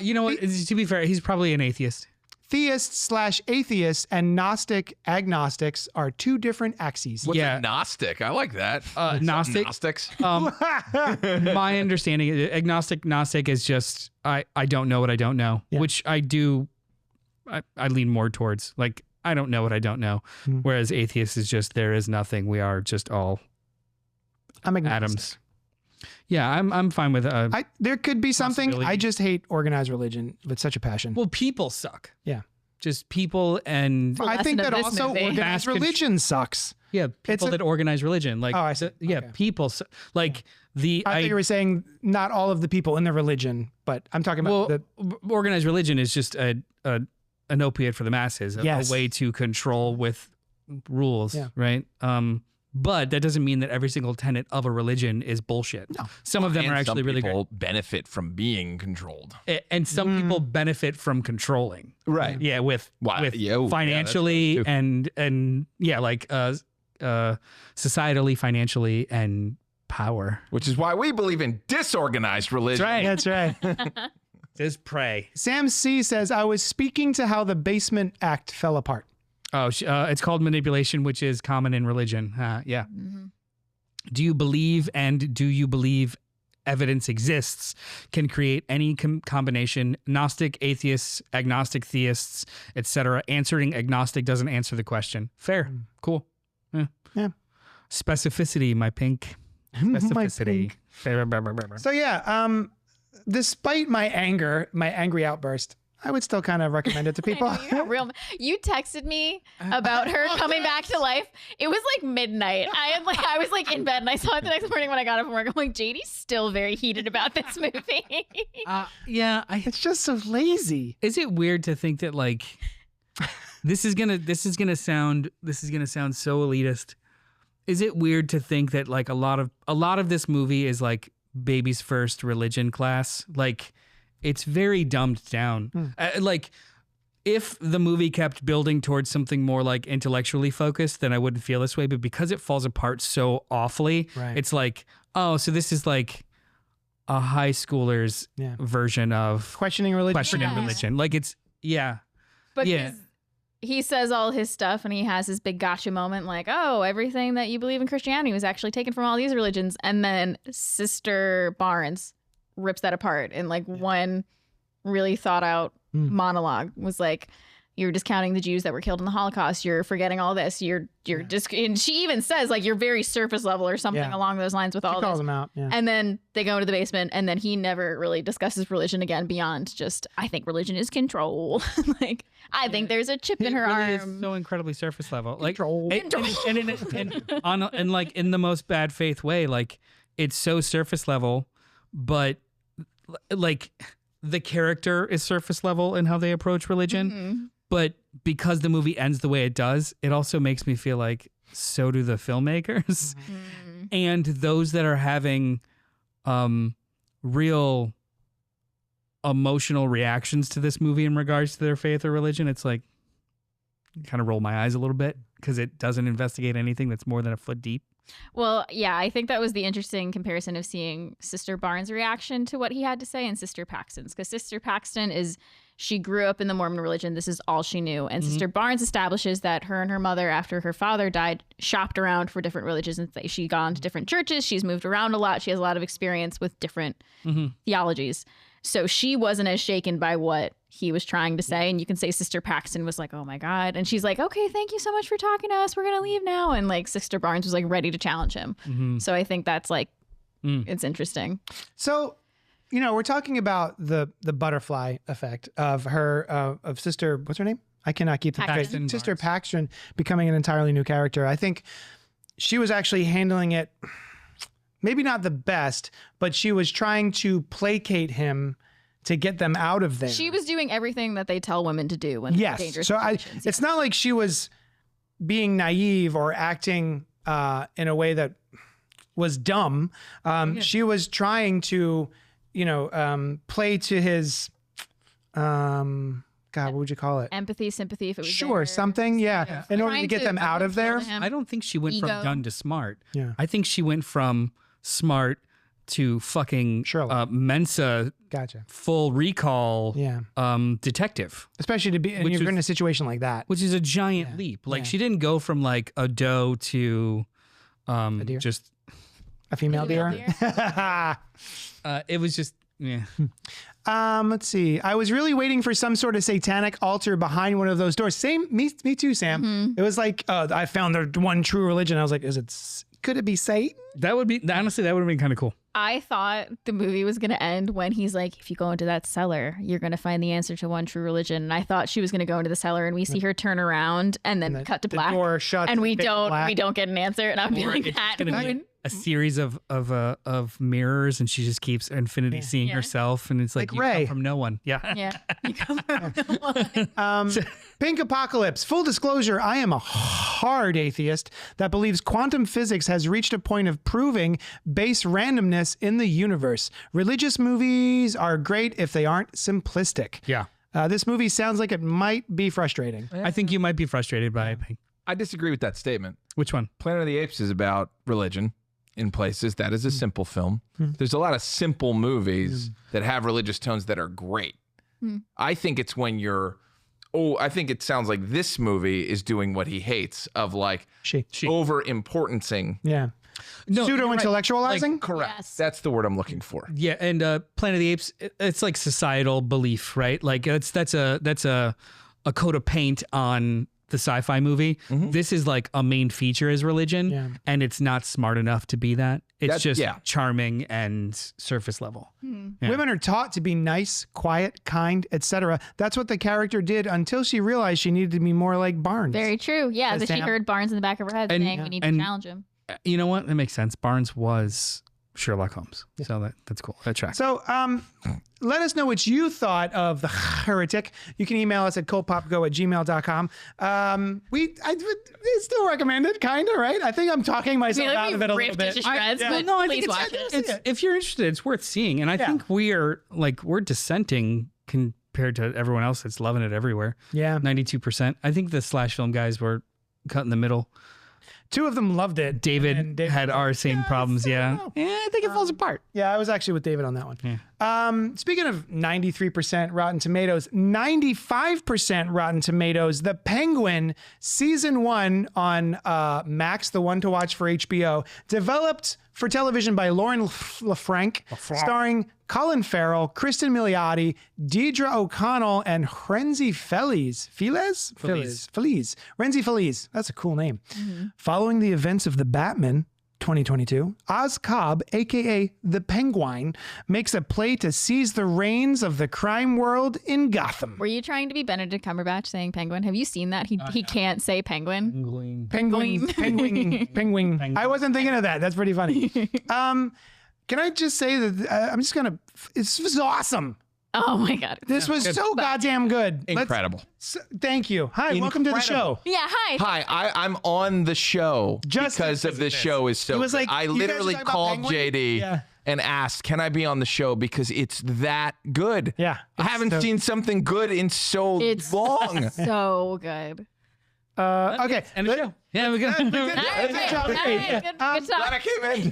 You know what? To be fair, he's probably an atheist. Theist/atheist and Gnostic agnostics are 2 different axes. What's Yeah. a Gnostic? I like that. Gnostic- Gnostics. My understanding, agnostic is just I don't know what I don't know, Yeah. which I do. I lean more towards like I don't know what I don't know, whereas atheist is just there is nothing. We are just all I'm agnostic. atoms. Yeah, I'm fine with. There could be something. Possibility. I just hate organized religion with such a passion. Well, people suck. Yeah. Just people and The I think lesson that of this also movie. organized Mass religion sucks. yeah, people a- that organize religion. Like Oh, I see. yeah, Okay. people like the I thought you were saying not all of the people in the religion, but I'm talking about well, organized religion is just an opiate for the masses, Yes. a way to control with rules, Yeah. right? But that doesn't mean that every single tenet of a religion is bullshit. No. Some of them are actually really people great. benefit from being controlled. And some people benefit from controlling. Right. Yeah, with Wow, with yeah, oh, yeah, financially that's and yeah, like societally, financially, and power. Which is why we believe in disorganized religion. That's right. That's right. Just pray. Sam C says, I was speaking to how the basement act fell apart. Oh, it's called manipulation, which is common in religion. Yeah. Do you believe evidence exists can create any combination? Gnostic, atheists, agnostic, theists, etc. Answering agnostic doesn't answer the question. Fair. Cool. Yeah. Specificity, my pink. Specificity. So yeah, despite my angry outburst, I would still kind of recommend it to people. You texted me about her coming back to life. It was like midnight. I was like in bed and I saw it the next morning when I got up from work. I'm like, JD's still very heated about this movie. Yeah, It's just so lazy. is it weird to think that like this is gonna sound so elitist? Is it weird to think that like a lot of this movie is like baby's first religion class? Like it's very dumbed down. Like if the movie kept building towards something more like intellectually focused, then I wouldn't feel this way. But because it falls apart so awfully, Right. it's like, oh, so this is like a high schooler's Yeah. version of Questioning religion. questioning Yeah. religion. Like it's Because Yeah. he says all his stuff and he has his big gotcha moment like, oh, everything that you believe in Christianity was actually taken from all these religions. And then Sister Barnes rips that apart in like one really thought out monologue. Was like, you're discounting the Jews that were killed in the Holocaust. You're forgetting all this. You're just, and she even says like, you're very surface level or something along those lines with all calls this. him out. Yeah. And then they go into the basement and then he never really discusses religion again beyond just, I think religion is control. Like, I think there's a chip in her really arm. is so incredibly surface level. Like, Control. and like in the most bad faith way, like it's so surface level, but like the character is surface level in how they approach religion. But because the movie ends the way it does, it also makes me feel like so do the filmmakers and those that are having real emotional reactions to this movie in regards to their faith or religion. It's like, kind of roll my eyes a little bit because it doesn't investigate anything that's more than a foot deep. Well, yeah, I think that was the interesting comparison of seeing Sister Barnes' reaction to what he had to say and Sister Paxton's. Because Sister Paxton she grew up in the Mormon religion. This is all she knew. And Sister Barnes establishes that her and her mother, after her father died, shopped around for different religions. And she's gone to different churches. She's moved around a lot. She has a lot of experience with different theologies. So she wasn't as shaken by what he was trying to say. And you can say Sister Paxton was like, oh my God. And she's like, okay, thank you so much for talking to us. We're going to leave now. And like Sister Barnes was like ready to challenge him. So I think that's like, it's interesting. So, you know, we're talking about the butterfly effect of her, of Sister, what's her name? I cannot keep the Paxton. straight. Sister Paxton becoming an entirely new character. I think she was actually handling it, maybe not the best, but she was trying to placate him to get them out of there. She was doing everything that they tell women to do when they're in dangerous So situations. it's not like she was being naive or acting in a way that was dumb. She was trying to, you know, play to his, God, what would you call it? Empathy, sympathy, if it was Sure, there. something, yeah. In order to Trying get them out of there. appeal to him. I don't think she went from Ego. dumb to smart. Yeah. I think she went from smart to fucking Sherlock. Mensa Gotcha. full recall Yeah. detective, Especially to be, and Which you're was- in a situation like that. which is a giant leap. Like yeah. she didn't go from like a doe to deer? just A female Female deer. it was just yeah. Let's see. I was really waiting for some sort of satanic altar behind one of those doors. Same, me too, Sam. It was like, I found the one true religion. I was like, could it be Satan? That would be honestly that would have been kind of cool. I thought the movie was going to end when he's like, if you go into that cellar, you're going to find the answer to one true religion. And I thought she was going to go into the cellar and we see her turn around and then cut to The black. door shuts. And we pitch don't black. get an answer. And I'm feeling It's that. gonna be a series of mirrors, and she just keeps infinity seeing Yeah. herself, and it's like Like you Ray. come from no one. Yeah. Yeah. You come from the one. Pink Apocalypse. Full disclosure, I am a hard atheist that believes quantum physics has reached a point of proving base randomness in the universe. Religious movies are great if they aren't simplistic. Yeah. This movie sounds like it might be frustrating. I think you might be frustrated by it. I disagree with that statement. Which one? Planet of the Apes is about religion in places. That is a simple film. There's a lot of simple movies that have religious tones that are great. I think it's when I think it sounds like this movie is doing what he hates of like over importancing. Yeah. No, Pseudo-intellectualizing? Correct. Yes. That's the word I'm looking for. Yeah, and Planet of the Apes, it's like societal belief, right? Like that's a coat of paint on the sci-fi movie. This is like a main feature is religion, and it's not smart enough to be that. It's just charming and surface level. Yeah. Women are taught to be nice, quiet, kind, etc. That's what the character did until she realized she needed to be more like Barnes. Very true. Yeah. Says That she Sam. heard Barnes in the back of her head And- saying we need to and- challenge him. You know what? That makes sense. Barnes was Sherlock Holmes, so that's cool. That tracks. So let us know what you thought of The Heretic. You can email us at cultpopgo@gmail.com. It's still recommended, kind of, right? I think I'm talking myself out of it a little bit. To shreds, but no, I please think watch it. it's if you're interested, it's worth seeing. And I think we're dissenting compared to everyone else that's loving it everywhere. Yeah. 92%. I think the slash film guys were cut in the middle. Two of them loved it. David and David had was our like, same problems. Yeah. I think it falls apart. Yeah, I was actually with David on that one. Speaking of 93% Rotten Tomatoes, 95% Rotten Tomatoes, The Penguin, season 1 on Max, the one to watch for HBO, developed for television by Lauren LaFranc, starring Colin Farrell, Kristen Milioti, Deidre O'Connell, and Renzi Feliz. Renzi Feliz. That's a cool name. Following the events of The Batman, 2022, Oz Cobb, aka the Penguin, makes a play to seize the reins of the crime world in Gotham. Were you trying to be Benedict Cumberbatch saying penguin? Have you seen that? He can't say penguin. Penguin. I wasn't thinking of that. That's pretty funny. Can I just say that this was awesome. Oh my God. This was so goddamn good. Incredible. Thank you. Hi, welcome to the show. Yeah, hi. Hi, I'm on the show Just because of this show is so It was good. like, I you guys literally talking about called Penguin? JD Yeah. and asked, can I be on the show because it's that good. Yeah. I haven't seen something good in so It's long. so good. Okay. End of show. Yeah, we go. All right, Good job. all right, good Glad talk. I came in.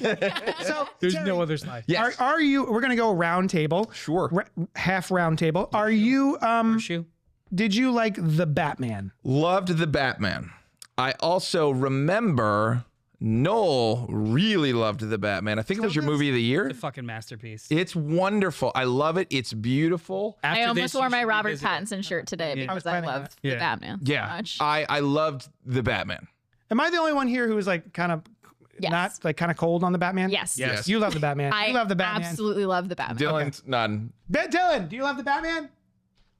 So, There's Terry, no other slide. Yes. Are you? We're gonna go round table. Sure. Half round table. Are you? Shoe. Did you like the Batman? Loved the Batman. I also remember Noel really loved the Batman. I think it was your movie of the year. The fucking masterpiece. It's wonderful. I love it. It's beautiful. I After almost this, wore you my should Robert revisit it. Pattinson shirt today because I planning love that. the Batman so Yeah. much. I loved the Batman. Am I the only one here who was like kind of Yes. not like kind of cold on the Batman? Yes. Yes. You love the Batman. I you love the Batman. absolutely love the Batman. Dylan's none. Dylan, do you love the Batman?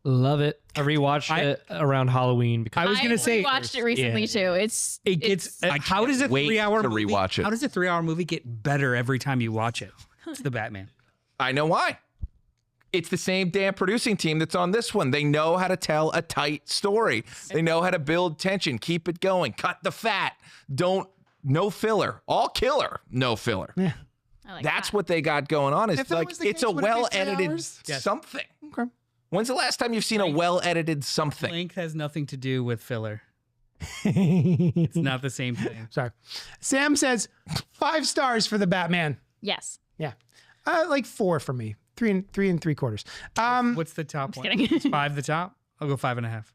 Love it. I rewatched it around Halloween because I was gonna say watched it recently too. It's it gets. How does a wait 3-hour to movie? rewatch it. How does a 3-hour movie get better every time you watch it? It's the Batman. I know why. It's the same damn producing team that's on this one. They know how to tell a tight story. They know how to build tension, keep it going, cut the fat. No filler. All killer, no filler. Yeah. I like That's that. what they got going on. It's If that like was the it's case, a would it be 3 well-edited hours? Yes. something. Okay. When's the last time you've seen a well-edited something? Length has nothing to do with filler. It's not the same thing. Sorry. Sam says 5 stars for the Batman. Yes. Yeah. Like 4 for me. 3 and 3/4. What's the top one? kidding. Is 5 the top? I'll go 5.5.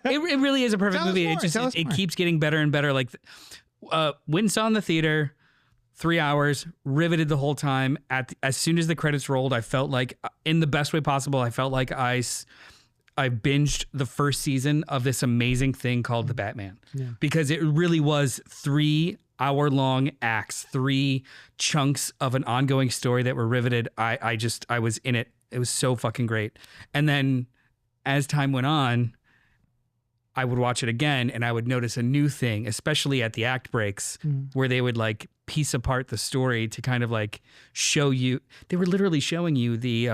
It really is a perfect Tell us movie. more, It just tell us it more. keeps getting better and better. Like when saw in the theater, 3 hours, riveted the whole time. As soon as the credits rolled, I felt like, in the best way possible, I felt like I binged the first season of this amazing thing called The Batman. Because it really was 3-hour-long acts, 3 chunks of an ongoing story that were riveted. I was in it. It was so fucking great. And then as time went on, I would watch it again and I would notice a new thing, especially at the act breaks where they would like piece apart the story to kind of like show you. They were literally showing you the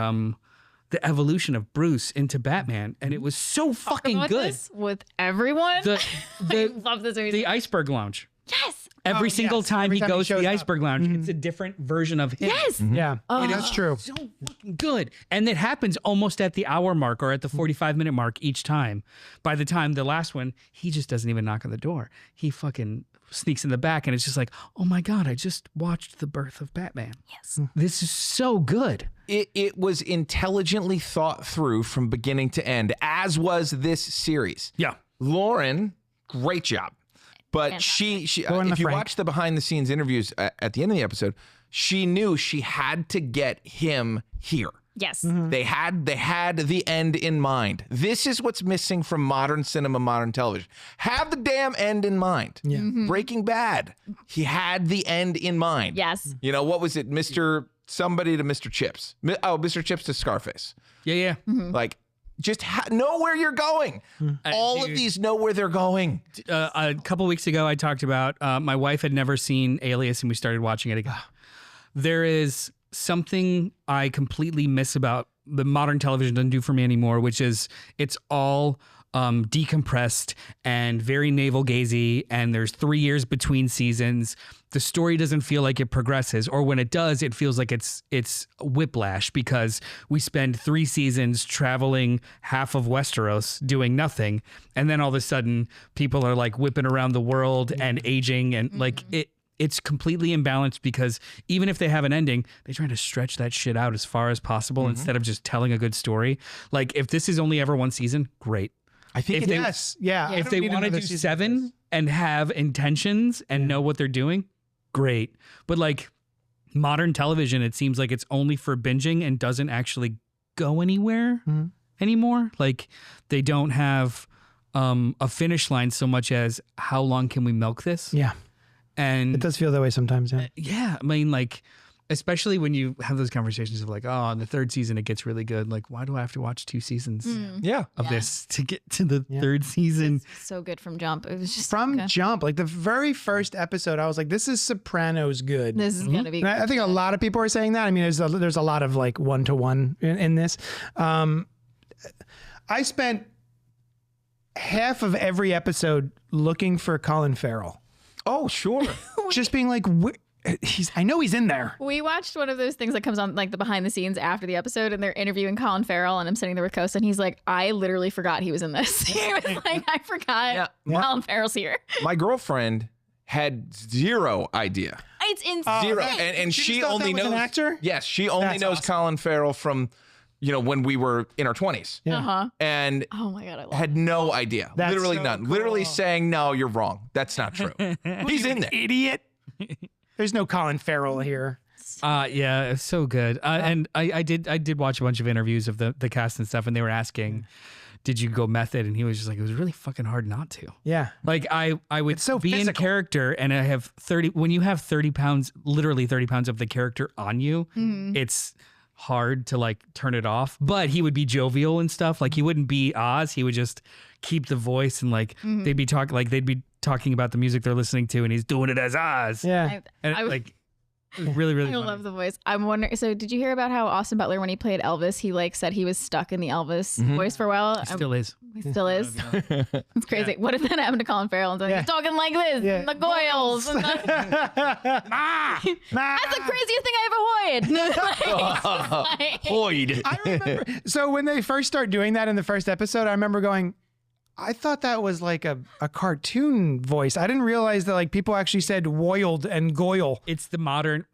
evolution of Bruce into Batman, and it was so fucking About good. this with everyone. The I love this movie. the Iceberg Lounge. Yes. Every Oh, single yes. time Every he time he goes to shows the up. Iceberg Lounge, it's a different version of him. Yes. Yeah. That's true. So fucking good. And it happens almost at the hour mark or at the 45-minute mark each time. By the time the last one, he just doesn't even knock on the door. He fucking sneaks in the back and it's just like, oh my God, I just watched the birth of Batman. Yes. This is so good. It was intelligently thought through from beginning to end, as was this series. Yeah. Lauren, great job. But she Lauren if you LaFranc. watch the behind the scenes interviews at the end of the episode, she knew she had to get him here. Yes. They had the end in mind. This is what's missing from modern cinema, modern television. Have the damn end in mind. Yeah. Breaking Bad, he had the end in mind. Yes. You know, what was it? Mr. Somebody to Mr. Chips. Mr. Chips to Scarface. Yeah. Like, just know where you're going. All of dude. these know where they're going. A couple weeks ago, I talked about my wife had never seen Alias, and we started watching it again. There is something I completely miss about the modern television doesn't do for me anymore, which is it's all decompressed and very navel gazy, and there's 3 years between seasons. The story doesn't feel like it progresses, or when it does, it feels like it's whiplash because we spend 3 seasons traveling half of Westeros doing nothing, and then all of a sudden people are like whipping around the world and aging, and like it's completely imbalanced because even if they have an ending, they try to stretch that shit out as far as possible instead of just telling a good story. Like if this is only ever 1 season, great. I think If they- If they want to do 7 and have intentions and know what they're doing, great. But like modern television, it seems like it's only for binging and doesn't actually go anywhere anymore. Like they don't have a finish line so much as how long can we milk this? Yeah. And It does feel that way sometimes. Yeah. yeah, I mean, like, especially when you have those conversations of like, oh, in the 3rd season, it gets really good. Like, why do I have to watch 2 seasons Yeah. of this to get to the 3rd season? So good from jump. It was just From okay. jump, like the very first episode, I was like, this is Sopranos good. This is gonna be. And I think a lot of people are saying that. I mean, there's a lot of like 1-to-1 in this. I spent half of every episode looking for Colin Farrell, Oh, sure. just being like, I know he's in there. We watched one of those things that comes on like the behind the scenes after the episode, and they're interviewing Colin Farrell, and I'm sitting there with Costa, and he's like, I literally forgot he was in this. He was like, I forgot Colin Farrell's here. My girlfriend had zero idea. It's insane. Zero. And She she just thought only that was knows an actor? Yes, she only That's knows awesome. Colin Farrell from, when we were in our 20s. Yeah. Uh-huh. And Oh my god, I love had no idea. That's Literally so none. cool. Literally saying, no, you're wrong. That's not true. He's in there. Idiot. There's no Colin Farrell here. Yeah, it's so good. And I did watch a bunch of interviews of the cast and stuff, and they were asking, did you go method? And he was just like, it was really fucking hard not to. Yeah. Like I would It's so be in physical. character, and I have 30. When you have 30 pounds, literally 30 pounds of the character on you, it's hard to like turn it off. But he would be jovial and stuff. Like he wouldn't be Oz. He would just keep the voice, and like they'd be talking about the music they're listening to, and he's doing it as Oz. Yeah. And like it was really, really I funny. love the voice. I'm wondering. So, did you hear about how Austin Butler, when he played Elvis, he like said he was stuck in the Elvis voice for a while? He still is. He still is. It's crazy. What if that happened to Colin Farrell? And he's talking like this, Yeah. and the goils. And the, that's the craziest thing I ever heard. Hoyd. I remember. So when they first start doing that in the first episode, I remember going, I thought that was like a cartoon voice. I didn't realize that like people actually said woiled and goyle. It's the modern.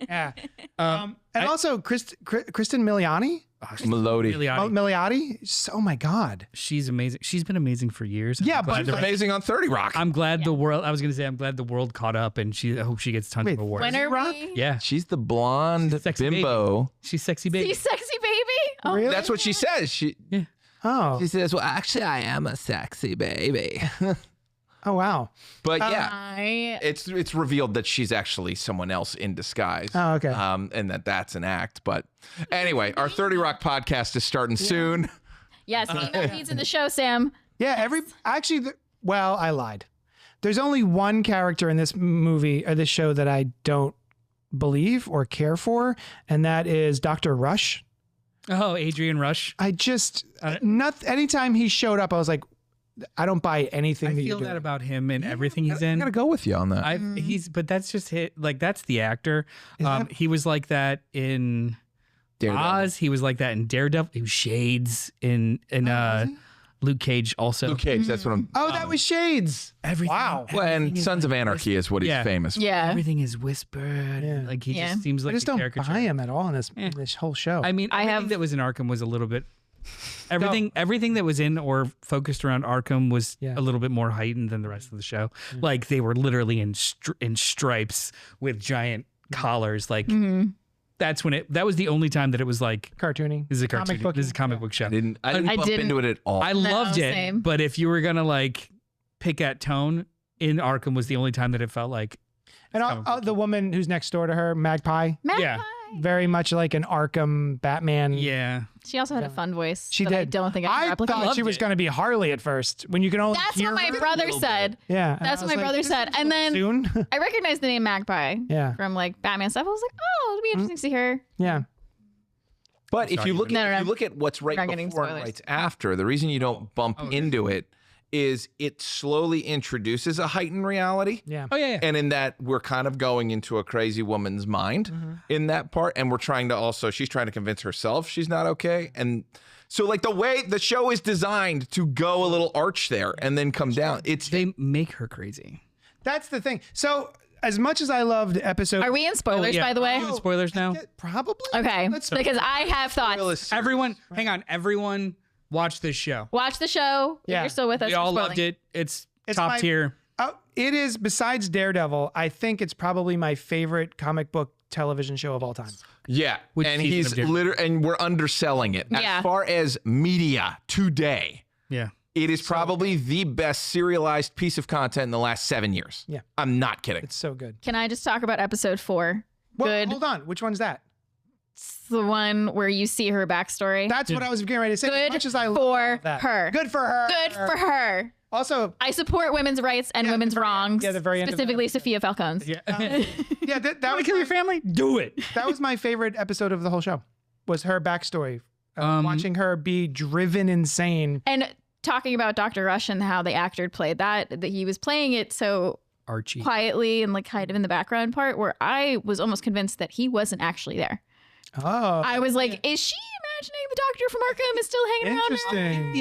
Yeah. And also Kristen Milioti. Melody. Milioti. Oh my God. She's amazing. She's been amazing for years. Yeah, I'm glad but She's amazing on 30 Rock. I'm glad the world. I was gonna say I'm glad the world caught up, and I hope she gets tons Wait, of awards. When are Rock? we? Yeah, She's the blonde Sexy bimbo. she's sexy baby. You sexy baby. Oh, Really? That's what she says. She Oh. says, well, actually, I am a sexy baby. Oh wow. But yeah, I it's revealed that she's actually someone else in disguise. Oh, okay. And that's an act. But anyway, our 30 Rock podcast is starting soon. yes, email feeds in the show, Sam. Yeah. Well, I lied. There's only one character in this movie or this show that I don't believe or care for, and that is Dr. Rush. Oh, Adrian Rush. I just anytime he showed up, I was like, I don't buy anything I that feel you're that doing. about him and everything he's I in. gotta go with you on that. But that's just hit. Like that's the actor. that- He was like that in Daredevil. Oz. He was like that in Daredevil. He was Shades in Luke Cage also. Luke Cage, that's what I'm. Oh, that was Shades. Everything. Wow. Well, and Sons of Anarchy is what he's Yeah. famous for. Yeah. Everything is whispered. Yeah. Like he Yeah. just seems I like just a don't caricature. buy him at all in this whole show. I mean, I everything have- that was in Arkham was a little bit. Everything that was in or focused around Arkham was Yeah. a little bit more heightened than the rest of the show. Like they were literally in stripes with giant collars. Like that's when that was the only time that it was like Cartoony. this is a cartoon. book. This is a comic book show. I didn't I bump didn't- into it at all. I loved it, same. but if you were gonna like pick at tone, in Arkham was the only time that it felt like And comic book. the woman who's next door to her, Magpie, Yeah. very much like an Arkham Batman. yeah. She also had a fun voice. She that did. I don't think I I can replicate. thought she was going to be Harley at first when you can only That's hear what my her. brother said. Yeah. and That's I what was my like, brother this said. is And then soon. I recognized the name Magpie Yeah. from like Batman stuff. I was like, oh, it'll be interesting to hear. Yeah. But if you look No, at no, no. if you look at what's right We're not getting before and spoilers. right after, the reason you don't bump into it is it slowly introduces a heightened reality. Yeah. Oh yeah. And in that, we're kind of going into a crazy woman's mind in that part. And we're trying to also, she's trying to convince herself she's not okay. And so, like, the way the show is designed to go a little arch there and then come down, They make her crazy. That's the thing. So as much as I loved episode, Are we in spoilers, yeah. by the way? Are we in spoilers now? probably. Okay, Let's because I have thoughts. Everyone, hang on. Everyone, watch this show. Watch the show. If Yeah. you're still with us. We for all spoiling. loved it. It's It's top my- tier. It is, besides Daredevil, I think it's probably my favorite comic book television show of all time. yeah. Which And season he's of Daredevil? and we're underselling it. Yeah. As far as media today, Yeah. it is probably the best serialized piece of content in the last 7 years. Yeah. I'm not kidding. It's so good. Can I just talk about episode 4? Well, Good. hold on. Which one's that? It's the one where you see her backstory. That's what I was getting ready to say. As Good much as I love for that. her. Good for her. Good for her. Also, I support women's rights and women's wrongs. yeah, the very end of the specifically Sophia Falcone's. Yeah. yeah, that Want was to kill your family? Do it. that was my favorite episode of the whole show. Was her backstory, watching her be driven insane. And talking about Dr. Rush and how the actor played that he was playing it so Archie. quietly and like kind of in the background part where I was almost convinced that he wasn't actually there. Oh, I was like, is she imagining the doctor from Arkham is still hanging around there? interesting.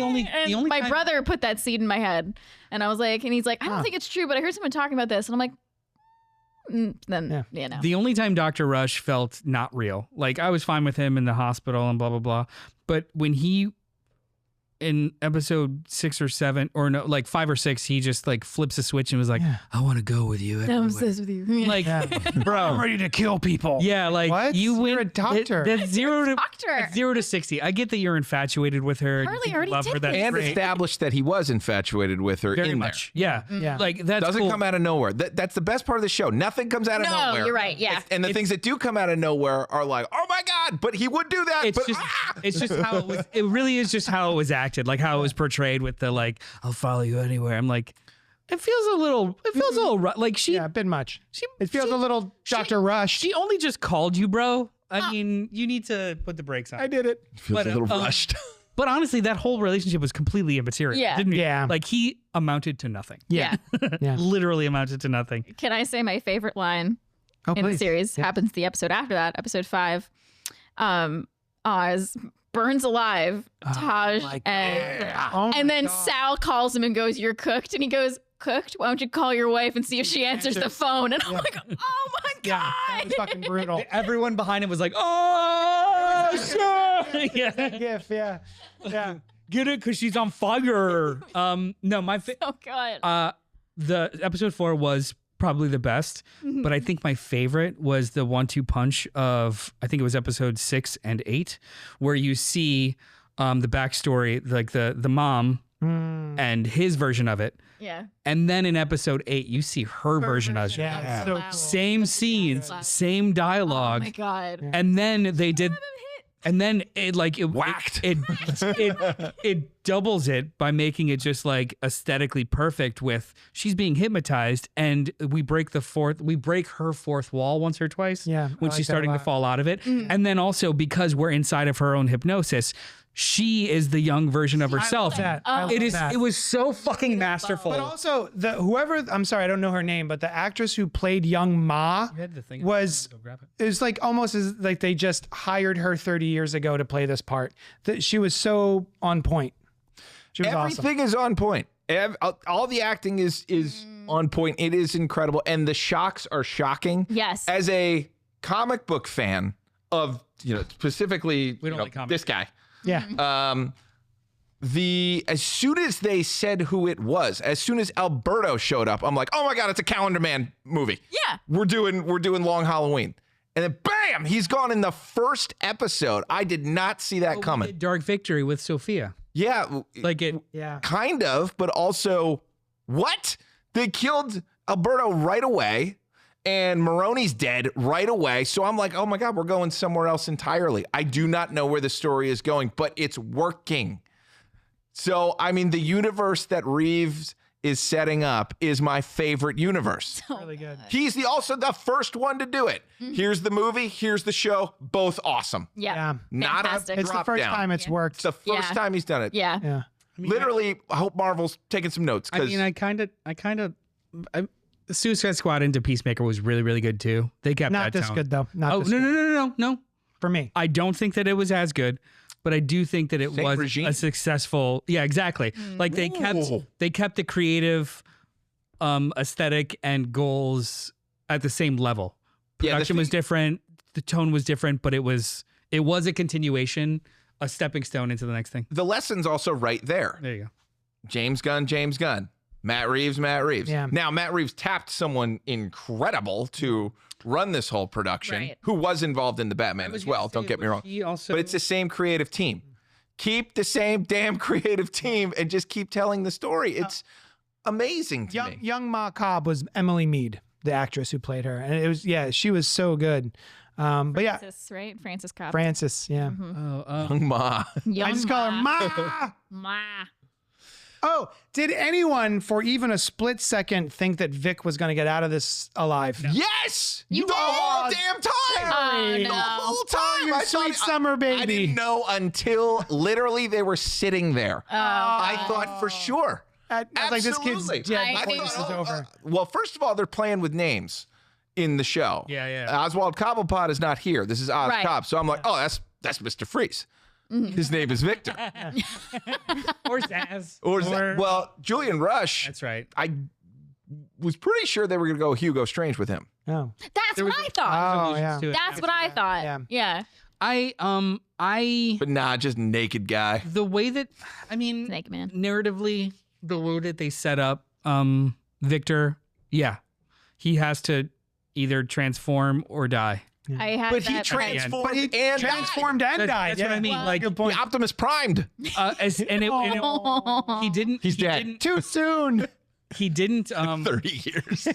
The only My time- brother put that seed in my head, and I was like, and he's like, I don't Huh. think it's true, but I heard someone talking about this, and I'm like, then you know, The only time Dr. Rush felt not real, like I was fine with him in the hospital and blah blah blah, but when he in episode 6 or 7 or no, like 5 or 6, he just like flips a switch and was like, Yeah. I want to go with you. I'm everywhere." obsessed with you. Like, Yeah. bro, ready to kill people. yeah, like What? you went. You're a doctor. That's 0 to Doctor. that's 0 to 60. I get that you're infatuated with her. Harley you think you already love her. did That's this. And great. established that he was infatuated with her Very in much. Yeah. Yeah. Like that's Doesn't cool. come out of nowhere. That's the best part of the show. Nothing comes out of No, nowhere. you're right. Yeah. And the things that do come out of nowhere are like, oh my God, but he would do that. It's but, just ah! it's just how it was. It really is just how it was acted, like how it was portrayed with the like, I'll follow you anywhere. I'm like, it feels a little like she Yeah, a bit much. she It feels she, a little Dr. Rush. she only just called you, bro. I mean, you need to put the brakes on. I did it. Feels but, a little um, rushed. But honestly, that whole relationship was completely immaterial. Yeah. Didn't Yeah. Like he amounted to nothing. Yeah. Yeah. Literally amounted to nothing. Can I say my favorite line Oh, in the please. series Yeah. happens the episode after that, episode 5. Oz burns alive Taj and Oh and my then God. Sal calls him and goes, "You're cooked," and he goes, "Cooked? Why don't you call your wife and see if she answers the phone?" And I'm like, "Oh my Yeah, that god!" was fucking brutal. Everyone behind him was like, "Oh, shit!" Yeah, GIF, yeah. Yeah. get it because she's on fire. No, my Oh god. the episode 4 was probably the best, but I think my favorite was the 1-2 punch of, I think it was episode 6 and 8, where you see the backstory, like the mom and his version of it. Yeah. And then in episode 8, you see her version of it. Yeah. So Wow. Same scenes, same Oh dialogue. my god. And then they did, and then it like it Whacked. it doubles it by making it just like aesthetically perfect. With she's being hypnotized, and we break her fourth wall once or twice. Yeah, when I like she's that a starting to lot. fall out of it, and then also because we're inside of her own hypnosis, she is the young version of herself. that. I love It is. that. It was so fucking masterful. But also, I'm sorry, I don't know her name, but the actress who played young Ma had the thing. was, it was like almost as like they just hired her 30 years ago to play this part. That she was so on point. She was awesome. Everything is on point. All the acting is on point. It is incredible. And the shocks are shocking. Yes. As a comic book fan of, specifically We don't like comic this guy. Yeah. As soon as they said who it was, as soon as Alberto showed up, I'm like, oh my God, it's a Calendar Man movie. Yeah. We're doing Long Halloween. And then bam, he's gone in the first episode. I did not see that coming. Dark Victory with Sophia. Yeah. Like it. Yeah. Kind of, but also, what? They killed Alberto right away, and Maroni's dead right away. So I'm like, oh my God, we're going somewhere else entirely. I do not know where the story is going, but it's working. So, I mean, the universe that Reeves is setting up is my favorite universe. Really good. He's also the first one to do it. Here's the movie, here's the show, both awesome. Yeah. Not a Fantastic. It's the drop first down. time it's It's worked. the first Yeah. time he's done it. Yeah. Yeah. Literally, I hope Marvel's taking some notes I because mean, I kind of, Suicide Squad into Peacemaker was really, really good too. They kept Not that this tone. good though. Not Oh this no, good. no, no, no, no, no. For me. I don't think that it was as good, but I do think that it Same was regime. a successful. Yeah, exactly. Like they kept the creative, aesthetic and goals at the same level. Yeah, the Production was thing- different, the tone was different, but it was a continuation, a stepping stone into the next thing. the lesson's also right there. There you go. James Gunn. Matt Reeves. Yeah. Now, Matt Reeves tapped someone incredible to run this whole production Right. who was involved in the Batman as well. Don't get me wrong. He also, But it's the same creative team. Keep the same damn creative team and just keep telling the story. It's amazing to me. Young Ma Cobb was Emily Mead, the actress who played her. And it was, she was so good. But yeah, Francis, right? Francis Cobb. Frances, yeah. Young Ma. I just call her Ma. Ma. Oh, did anyone for even a split second think that Vic was going to get out of this alive? Yes! You the did? whole damn time! Oh, The no. whole time! your I sweet thought- summer I baby. didn't know until literally they were sitting there. I thought for sure. I was like, this kid's Absolutely. dead I before knew- this is over. Well, first of all, they're playing with names in the show. Yeah. Oswald Cobblepot is not here. This is Oz Right. Cobb. So I'm like, oh, that's Mr. Freeze. His name is Victor. or Zaz. Well, Julian Rush. That's right. I was pretty sure they were going to go Hugo Strange with him. Oh, That's what I thought. oh yeah. That's what I thought. Yeah. Yeah. I But nah, just naked guy. the way that Snake Man. narratively, the way that they set up Victor, he has to either transform or die. I had But he that. transformed But he and transformed and died. That's what I mean. Well, Like good point. died. Optimus primed. he didn't. He's he dead. Didn't, Too soon. he didn't. 30 years.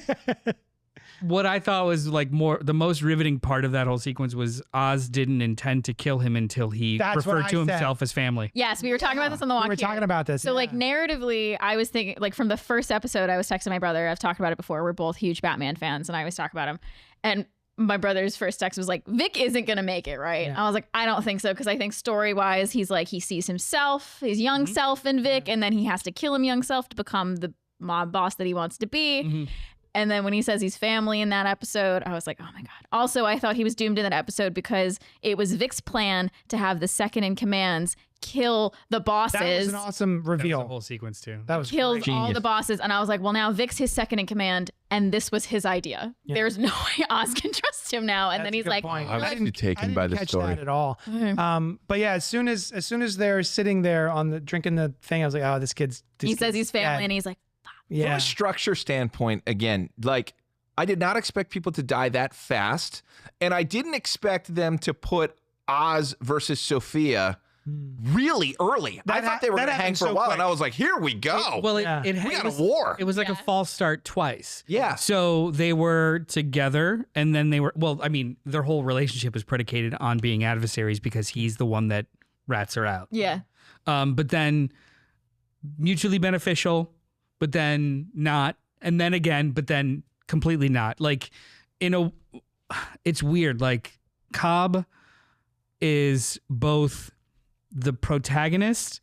What I thought was like the most riveting part of that whole sequence was Oz didn't intend to kill him until he That's what referred I to said. himself as family. Yes, we were talking about this on the walk We were here. talking about this. So like narratively, I was thinking like from the first episode, I was texting my brother. I've talked about it before. We're both huge Batman fans, and I always talk about him. And my brother's first text was like, Vic isn't gonna make it, right? Yeah. I was like, I don't think so, because I think story-wise, he's like he sees himself, his young self in Vic, and then he has to kill him young self to become the mob boss that he wants to be. And then when he says he's family in that episode, I was like, oh my God. Also, I thought he was doomed in that episode because it was Vic's plan to have the second in commands kill the bosses. that was an awesome That was reveal. the whole sequence too. That was Kills great. all the bosses, and I was like, well, now Vic's his second in command, and this was his idea. There's no way Oz can trust him now. And That's then a he's good like, point. I was I actually didn't- taken I didn't by the catch story. that at all. But yeah, as soon as they're sitting there on the drinking the thing, I was like, oh, this kid's. he says he's family, dead. and he's like, From Yeah. a structure standpoint, again, like I did not expect people to die that fast, and I didn't expect them to put Oz versus Sophia really early. I That thought they were that going to hang happened for a so while, quick. and I was like, here we go. Well, Yeah. it we got was a war. It was like a Yeah. false start twice. Yeah. So they were together and then they were, well, I mean, their whole relationship was predicated on being adversaries because he's the one that rats her out. yeah. But then mutually beneficial, but then not. And then again, but then completely not. Like, it's weird. Like, Cobb is both the protagonist,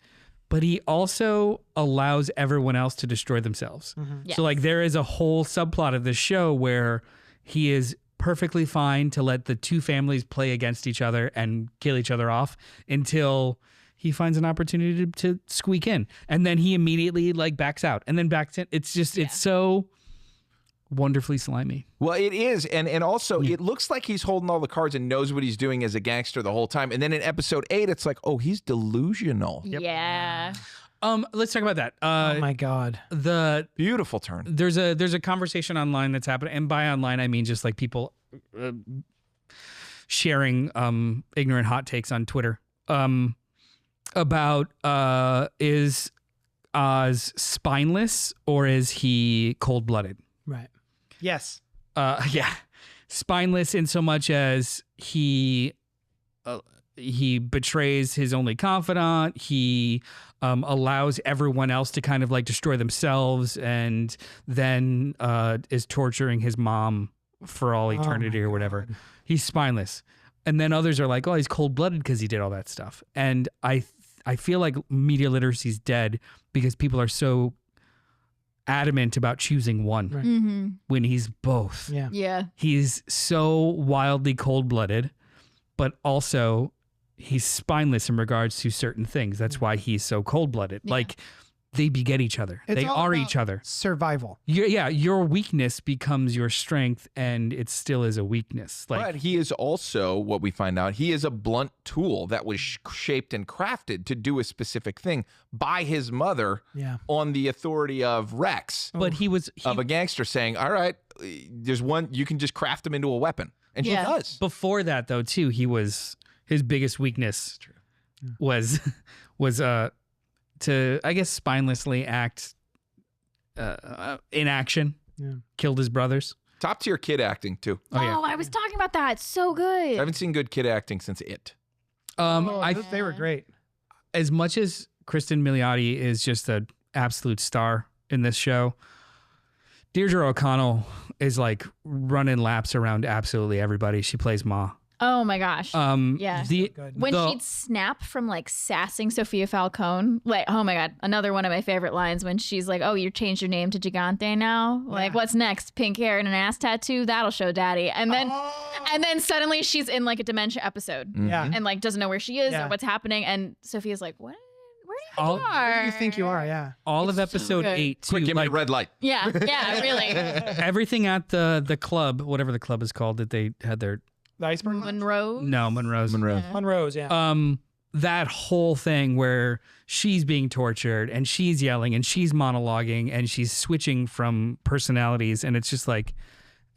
but he also allows everyone else to destroy themselves. Yes. So like there is a whole subplot of this show where he is perfectly fine to let the two families play against each other and kill each other off until he finds an opportunity to squeak in. And then he immediately like backs out and then backs in. It's just, it's so wonderfully slimy. Well, it is, and also it looks like he's holding all the cards and knows what he's doing as a gangster the whole time. And then in episode 8, it's like, oh, he's delusional. Yeah. Let's talk about that. Oh my God. Beautiful turn. There's a conversation online that's happening, and by online I mean just like people sharing ignorant hot takes on Twitter about is Oz spineless or is he cold-blooded? Right. Yes. Yeah, spineless in so much as he betrays his only confidant. He allows everyone else to kind of like destroy themselves, and then is torturing his mom for all eternity or whatever. He's spineless. And then others are like, oh, he's cold-blooded because he did all that stuff. And I feel like media literacy is dead because people are so adamant about choosing one when he's both. Yeah. Yeah. He's so wildly cold-blooded, but also he's spineless in regards to certain things. That's why he's so cold-blooded. Yeah. Like, they beget each other. It's They all are about each other. Survival. Your weakness becomes your strength, and it still is a weakness. Like, But he is also, what we find out, he is a blunt tool that was shaped and crafted to do a specific thing by his mother Yeah. on the authority of Rex, but he was of a gangster saying, all right, there's one, you can just craft him into a weapon. And Yeah. she does. before that though too. His biggest weakness was to, I guess, spinelessly act in action. Yeah. Killed his brothers. Top tier kid acting, too. Oh, yeah. I was talking about that. So I good. haven't seen good kid acting since It. They were great. As much as Kristen Milioti is just an absolute star in this show, Deirdre O'Connell is like running laps around absolutely everybody. She plays Ma. Oh my gosh. Yeah. When the- she'd snap from like sassing Sophia Falcone, like, oh my God, another one of my favorite lines when she's like, oh, you changed your name to Gigante now? Like, what's next? Pink hair and an ass tattoo? That'll show daddy. And then suddenly she's in like a dementia episode Yeah. and like doesn't know where she is Yeah. or what's happening. And Sophia's like, what? Where do you think All- you Who are? do you think you are? Yeah. all of episode good. 8 too. Quick, give me like, a red light. Yeah, yeah, really. everything at the club, whatever the club is called that they had their The iceberg. Monroe. Monroe's. Monroe's. Yeah. That whole thing where she's being tortured and she's yelling and she's monologuing and she's switching from personalities, and it's just like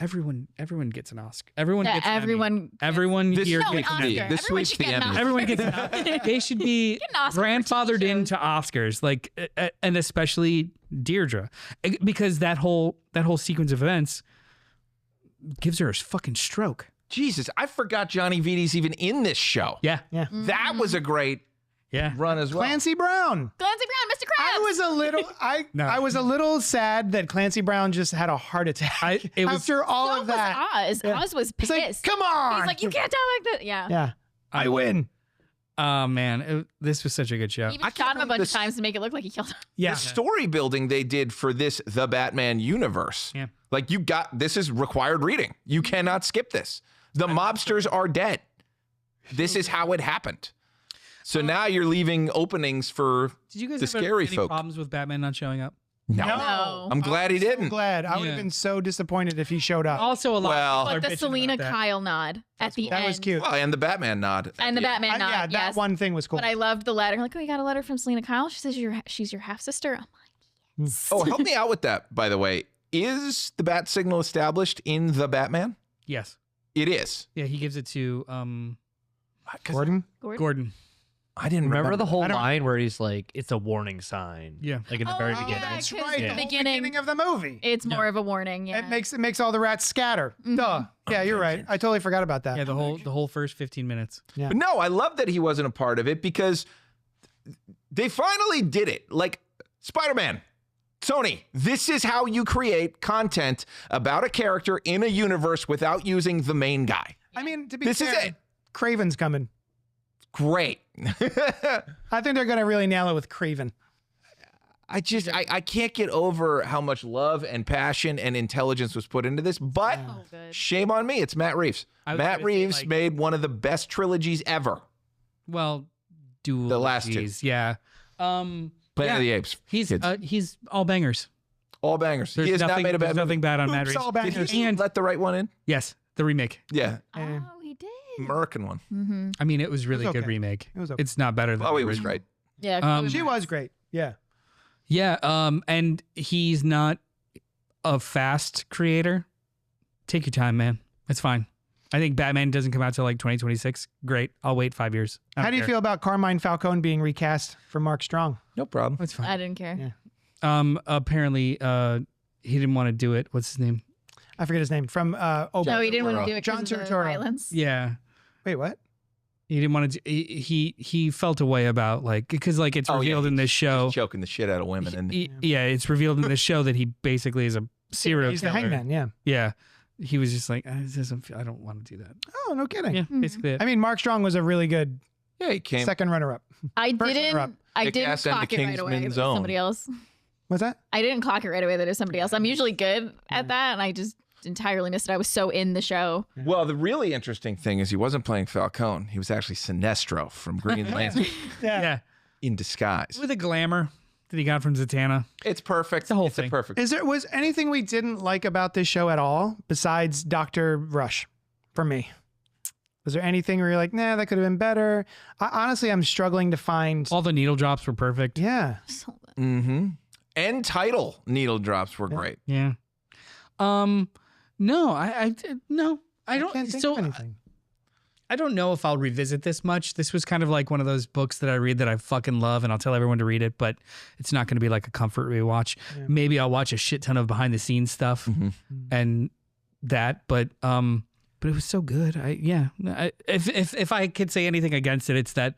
everyone gets an Oscar. Everyone Yeah, gets an Emmy. everyone- Everyone This- here No, an gets an Oscar. Emmy. This Everyone sweeps should the get an Emmy. Oscar. Everyone gets an Oscar. They should be Get an Oscar for grandfathered TV into Oscars, like, and especially Deirdre, because that whole sequence of events gives her a fucking stroke. Jesus, I forgot Johnny Vidi's even in this show. Yeah, Yeah. That was a great yeah. run as well. Clancy Brown. Clancy Brown, Mr. Krabs. I was a little sad that Clancy Brown just had a heart attack It was- after all So of that. was Oz. Yeah. Oz was He's pissed. like, come on. He's like, you can't tell like that. Yeah. Yeah. I win. Oh man, this was such a good show. He even I can't shot him a believe bunch this- of times to make it look like he killed him. Yeah. The story building they did for this The Batman universe. Yeah. Like this is required reading. You cannot skip this. The mobsters are dead. This is how it happened. So now you're leaving openings for Did you guys the have scary any folk. problems with Batman not showing up? No. I'm glad he So didn't. glad. I would have Yeah. been so disappointed if he showed up. Also, a lot. Well- of people But are the bitching Selena about that. Kyle nod at the That end. was cute. Well, and the Batman nod. And the Yeah. Batman nod. Yeah, that yes. one thing was cool. But I loved the letter. Like, oh, you got a letter from Selena Kyle? She says she's your half sister. I'm like, Oh, help me out with that, by the way. Is the bat signal established in The Batman? Yes. It is. Yeah, he gives it to 'Cause Gordon? Gordon. I didn't Remember the whole I don't- line where he's like, "It's a warning sign." Yeah. like in the Oh, very yeah, beginning. That's 'cause right. the The whole beginning- beginning of the movie. it's more of a warning. Yeah. It makes all the rats scatter. Duh. Yeah, you're right. I totally forgot about that. Yeah, the whole first 15 minutes. Yeah. But no, I love that he wasn't a part of it because they finally did it. Like Spider-Man, Sony, this is how you create content about a character in a universe without using the main guy. I mean, to be This is fair, it. Craven's coming. Great. I think they're going to really nail it with Craven. I can't get over how much love and passion and intelligence was put into this, but Oh, good. shame on me. It's Matt Reeves. I was Matt gonna say, Reeves like- made one of the best trilogies ever. Well, dual. The last two. Yeah. Planet Yeah. of the Apes. He's Kids. he's all bangers. All bangers. There's He has nothing, not made a there's bad nothing movie. bad on Matt Oops, Reeves. all Did bangers. he let the right one in? Yes, the remake. Yeah. Eh. Oh, he did. American one. Mm-hmm. I mean, it was really okay. good remake. It was okay. It's not better than Oh, the he was original. great. Yeah. Um, She was great. Yeah. Yeah, and he's not a fast creator. Take your time, man. It's fine. I think Batman doesn't come out till like 2026. Great. I'll wait 5 years. I How don't do you care. feel about Carmine Falcone being recast for Mark Strong? No problem. It's fine. I didn't care. Yeah. Apparently, he didn't want to do it. What's his name? I forget his name. From No, he didn't want to do it. John because of the Turturro. violence. Yeah. Wait, what? He didn't want to. He felt a way about like because like it's revealed in this show. He's choking the shit out of women, and It's revealed in this show that he basically is a serial He's killer. the hangman. Yeah. Yeah, he was just like, I don't want to do that. Oh, no kidding. Yeah, basically. It. I mean, Mark Strong was a really good he came. second runner-up. I runner-up. didn't Kick-Ass and clock the it right away. That it Kingsman's was Own. somebody else. What's that? I didn't clock it right away that it was somebody else. I'm usually good at that, and I just entirely missed it. I was so in the show. Well, the really interesting thing is he wasn't playing Falcone. He was actually Sinestro from Green Lantern Yeah, in disguise. with the glamour that he got from Zatanna. It's perfect. the whole it's thing. A perfect. Was anything we didn't like about this show at all besides Dr. Rush for me? Was there anything where you're like, nah, that could have been better? Honestly, I'm struggling to find. All the needle drops were perfect. Yeah. Mm-hmm. End title needle drops were great. Yeah. No, no, I don't. Can't think So of anything. I don't know if I'll revisit this much. This was kind of like one of those books that I read that I fucking love, and I'll tell everyone to read it, but it's not going to be like a comfort rewatch. Yeah. Maybe I'll watch a shit ton of behind the scenes stuff and that, but it was so good. If I could say anything against it, it's that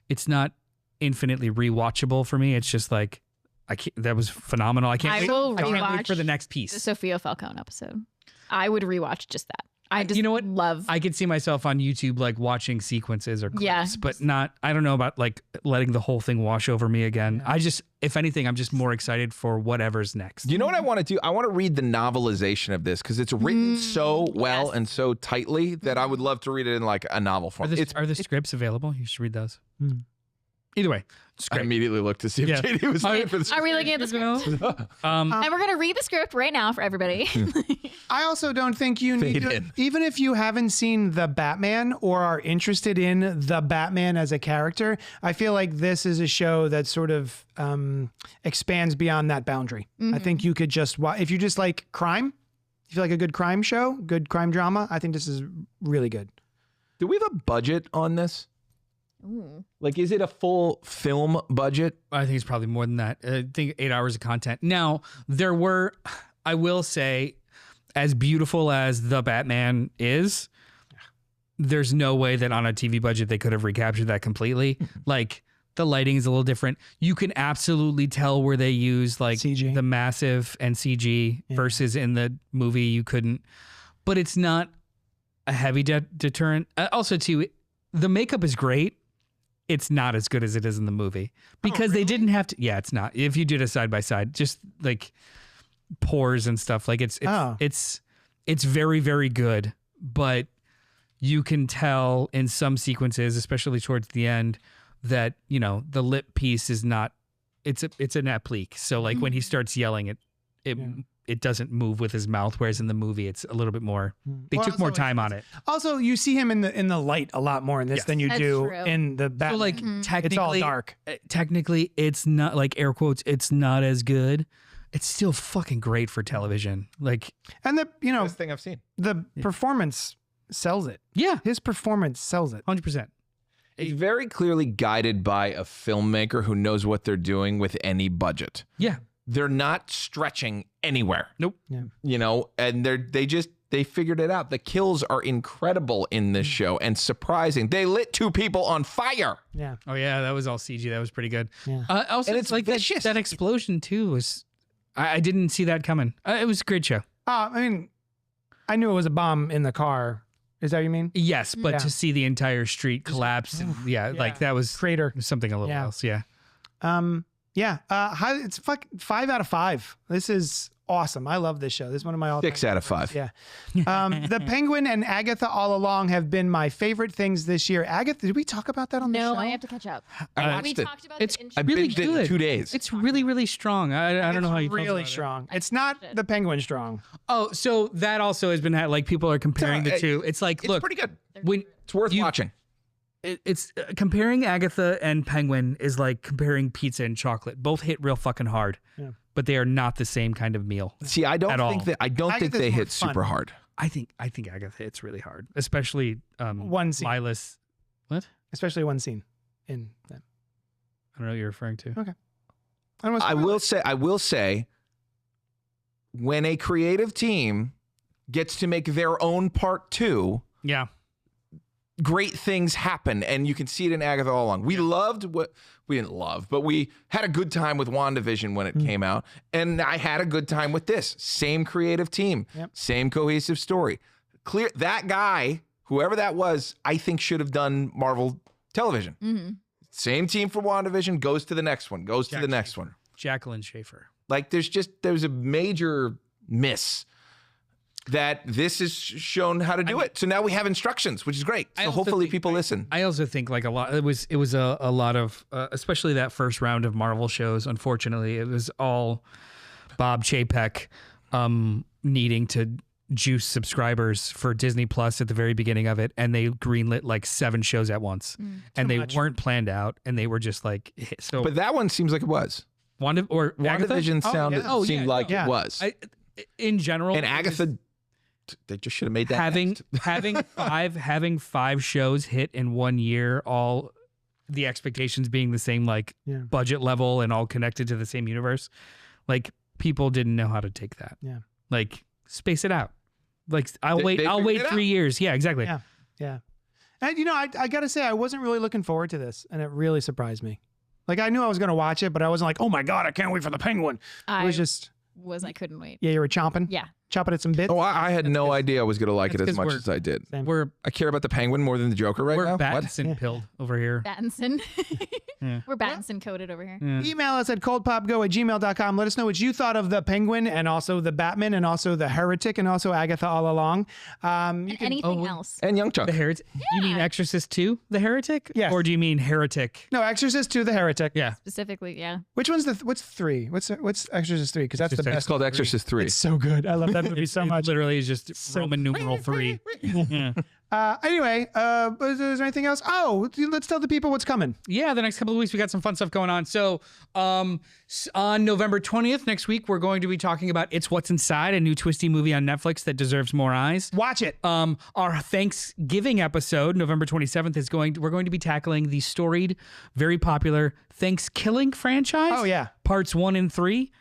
it's not infinitely rewatchable for me. It's just like that was phenomenal. I can't will wait for rewatch the next the piece. Sophia Falcone episode. I would rewatch just that. I just You know what? love. I could see myself on YouTube like watching sequences or clips, Yeah. but not. I don't know about like letting the whole thing wash over me again. I just, if anything, I'm just more excited for whatever's next. You know what I want to do? I want to read the novelization of this because it's written so well and so tightly that I would love to read it in like a novel form. Are the scripts available? You should read those. Either way, it's I great. immediately looked to see if Yeah. JD was looking for the Are we looking at the script? And we're gonna read the script right now for everybody. I also don't think you need Fade to, in. even if you haven't seen The Batman or are interested in The Batman as a character, I feel like this is a show that sort of expands beyond that boundary. I think you could just watch, if you just like crime, if you like a good crime show, good crime drama, I think this is really good. Do we have a budget on this? Ooh. Like, is it a full film budget? I think it's probably more than that. I think 8 hours of content. Now, I will say, as beautiful as The Batman is, there's no way that on a TV budget they could have recaptured that completely. Like, the lighting is a little different. You can absolutely tell where they use like CG. the massive and CG versus in the movie you couldn't. But it's not a heavy deterrent. Also, too, the makeup is great. It's not as good as it is in the movie because they didn't have to. Yeah, it's not. If you did a side by side, just like pores and stuff, like it's very, very good. But you can tell in some sequences, especially towards the end, that the lip piece is not. It's an applique. So like when he starts yelling, it doesn't move with his mouth, whereas in the movie it's a little bit more. They Well, took more also, time on it. Also, you see him in the light a lot more in this than you That's do true. in the Batman. So like technically, it's all dark. Technically, it's not like air quotes. It's not as good. It's still fucking great for television. Like, And the Best thing I've seen. the performance sells it. yeah, His performance sells it. 100%. He's very clearly guided by a filmmaker who knows what they're doing with any budget. Yeah. They're not stretching anywhere. Nope. And they figured it out. The kills are incredible in this show and surprising. They lit 2 people on fire. Yeah. Oh yeah, that was all CG. That was pretty good. Yeah. Also, And it's it's like vicious. that explosion too was. I didn't see that coming. It was a great show. I mean, I knew it was a bomb in the car. Is that what you mean? Yes, but Yeah. to see the entire street collapse, and, like that was Crater. something a little Yeah. else. Yeah. Yeah. It's 5 out of 5. This is awesome. I love this show. This is one of my all-time 6 out of 5. Yeah. The Penguin and Agatha All Along have been my favorite things this year. Agatha, did we talk about that on the show? No, I have to catch up. I we watched it. talked about It's the intro. I really binged it in good. 2 days. It's really, really strong. I don't know how you felt really about it. strong. It's not the Penguin strong. Oh, so that also has been like people are comparing the two. It's like, It's look, pretty good. when It's worth watching. it's comparing Agatha and Penguin is like comparing pizza and chocolate. Both hit real fucking hard, but they are not the same kind of meal. See, I don't At think all. that I don't think Agatha's they more hit fun. super hard. I think Agatha hits really hard, especially One scene. Lila's. What? Especially one scene in them. I don't know what you're referring to. Okay. I, don't I want to will say when a creative team gets to make their own part 2, Yeah. great things happen, and you can see it in Agatha all along. We loved what we didn't love, but we had a good time with WandaVision when it came out, and I had a good time with this. Same creative team, same cohesive story. Clear that guy, whoever that was, I think should have done Marvel television. Same team for WandaVision, goes to the next one, goes to the next one. Jacqueline Schaefer. Like there's a major miss that this has shown how to do it. So now we have instructions, which is great. So hopefully people listen. I also think like a lot, it was a lot of, especially that first round of Marvel shows. Unfortunately, it was all Bob Chapek needing to juice subscribers for Disney Plus at the very beginning of it. And they greenlit like 7 shows at once and they weren't planned out. And they were just like, so. But that one seems like it was. WandaVision seemed like it was. In general. And Agatha, they just should have made that having 5 shows hit in 1 year, all the expectations being the same, like budget level and all connected to the same universe. Like people didn't know how to take that. Yeah. Like space it out. Like I'll wait 3 years. Yeah, exactly. Yeah. And I got to say, I wasn't really looking forward to this, and it really surprised me. Like I knew I was going to watch it, but I wasn't like, oh my God, I can't wait for the Penguin. I couldn't wait. Yeah, you were chomping? Yeah. Chopping at some bits? Oh, I had no idea I was going to like it as much as I did. I care about the Penguin more than the Joker right now. We're Battinson pilled over here. Battinson. We're Battinson coded over here. Email us at coldpopgo@gmail.com. Let us know what you thought of the Penguin and also the Batman and also the Heretic and also Agatha all along. Anything else. And YUNKJunk. The Heretic. You mean Exorcist 2, the Heretic? Yes. Or do you mean Heretic? No, Exorcist 2, the Heretic. Yeah. Specifically, yeah. Which one's what's 3? What's Exorcist 3? Because that's the best. It's called Exorcist 3. It's so good. I love that movie so much. Literally is just Roman numeral 3. Yeah. Anyway, is there anything else? Oh, let's tell the people what's coming. Yeah, the next couple of weeks we got some fun stuff going on. So on November 20th, next week, we're going to be talking about It's What's Inside, a new twisty movie on Netflix that deserves more eyes. Watch it. Our Thanksgiving episode, November 27th, we're going to be tackling the storied, very popular Thanksgiving franchise. Oh, yeah. Parts 1 and 3.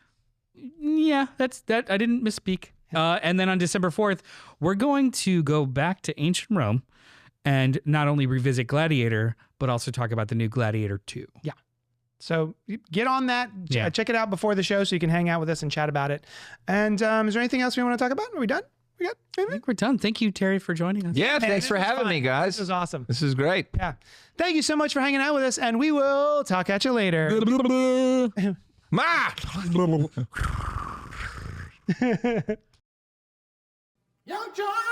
Yeah, that's that. I didn't misspeak. And then on December 4th, we're going to go back to ancient Rome and not only revisit Gladiator, but also talk about the new Gladiator 2. Yeah. So get on that. Yeah. Check it out before the show so you can hang out with us and chat about it. And is there anything else we want to talk about? Are we done? We got I anything? think we're done. Thank you, Terry, for joining us. Yeah, thanks this for was having fun. me, guys. This was awesome. This is great. Yeah. Thank you so much for hanging out with us, and we will talk at you later. Ma! YUNKJunk!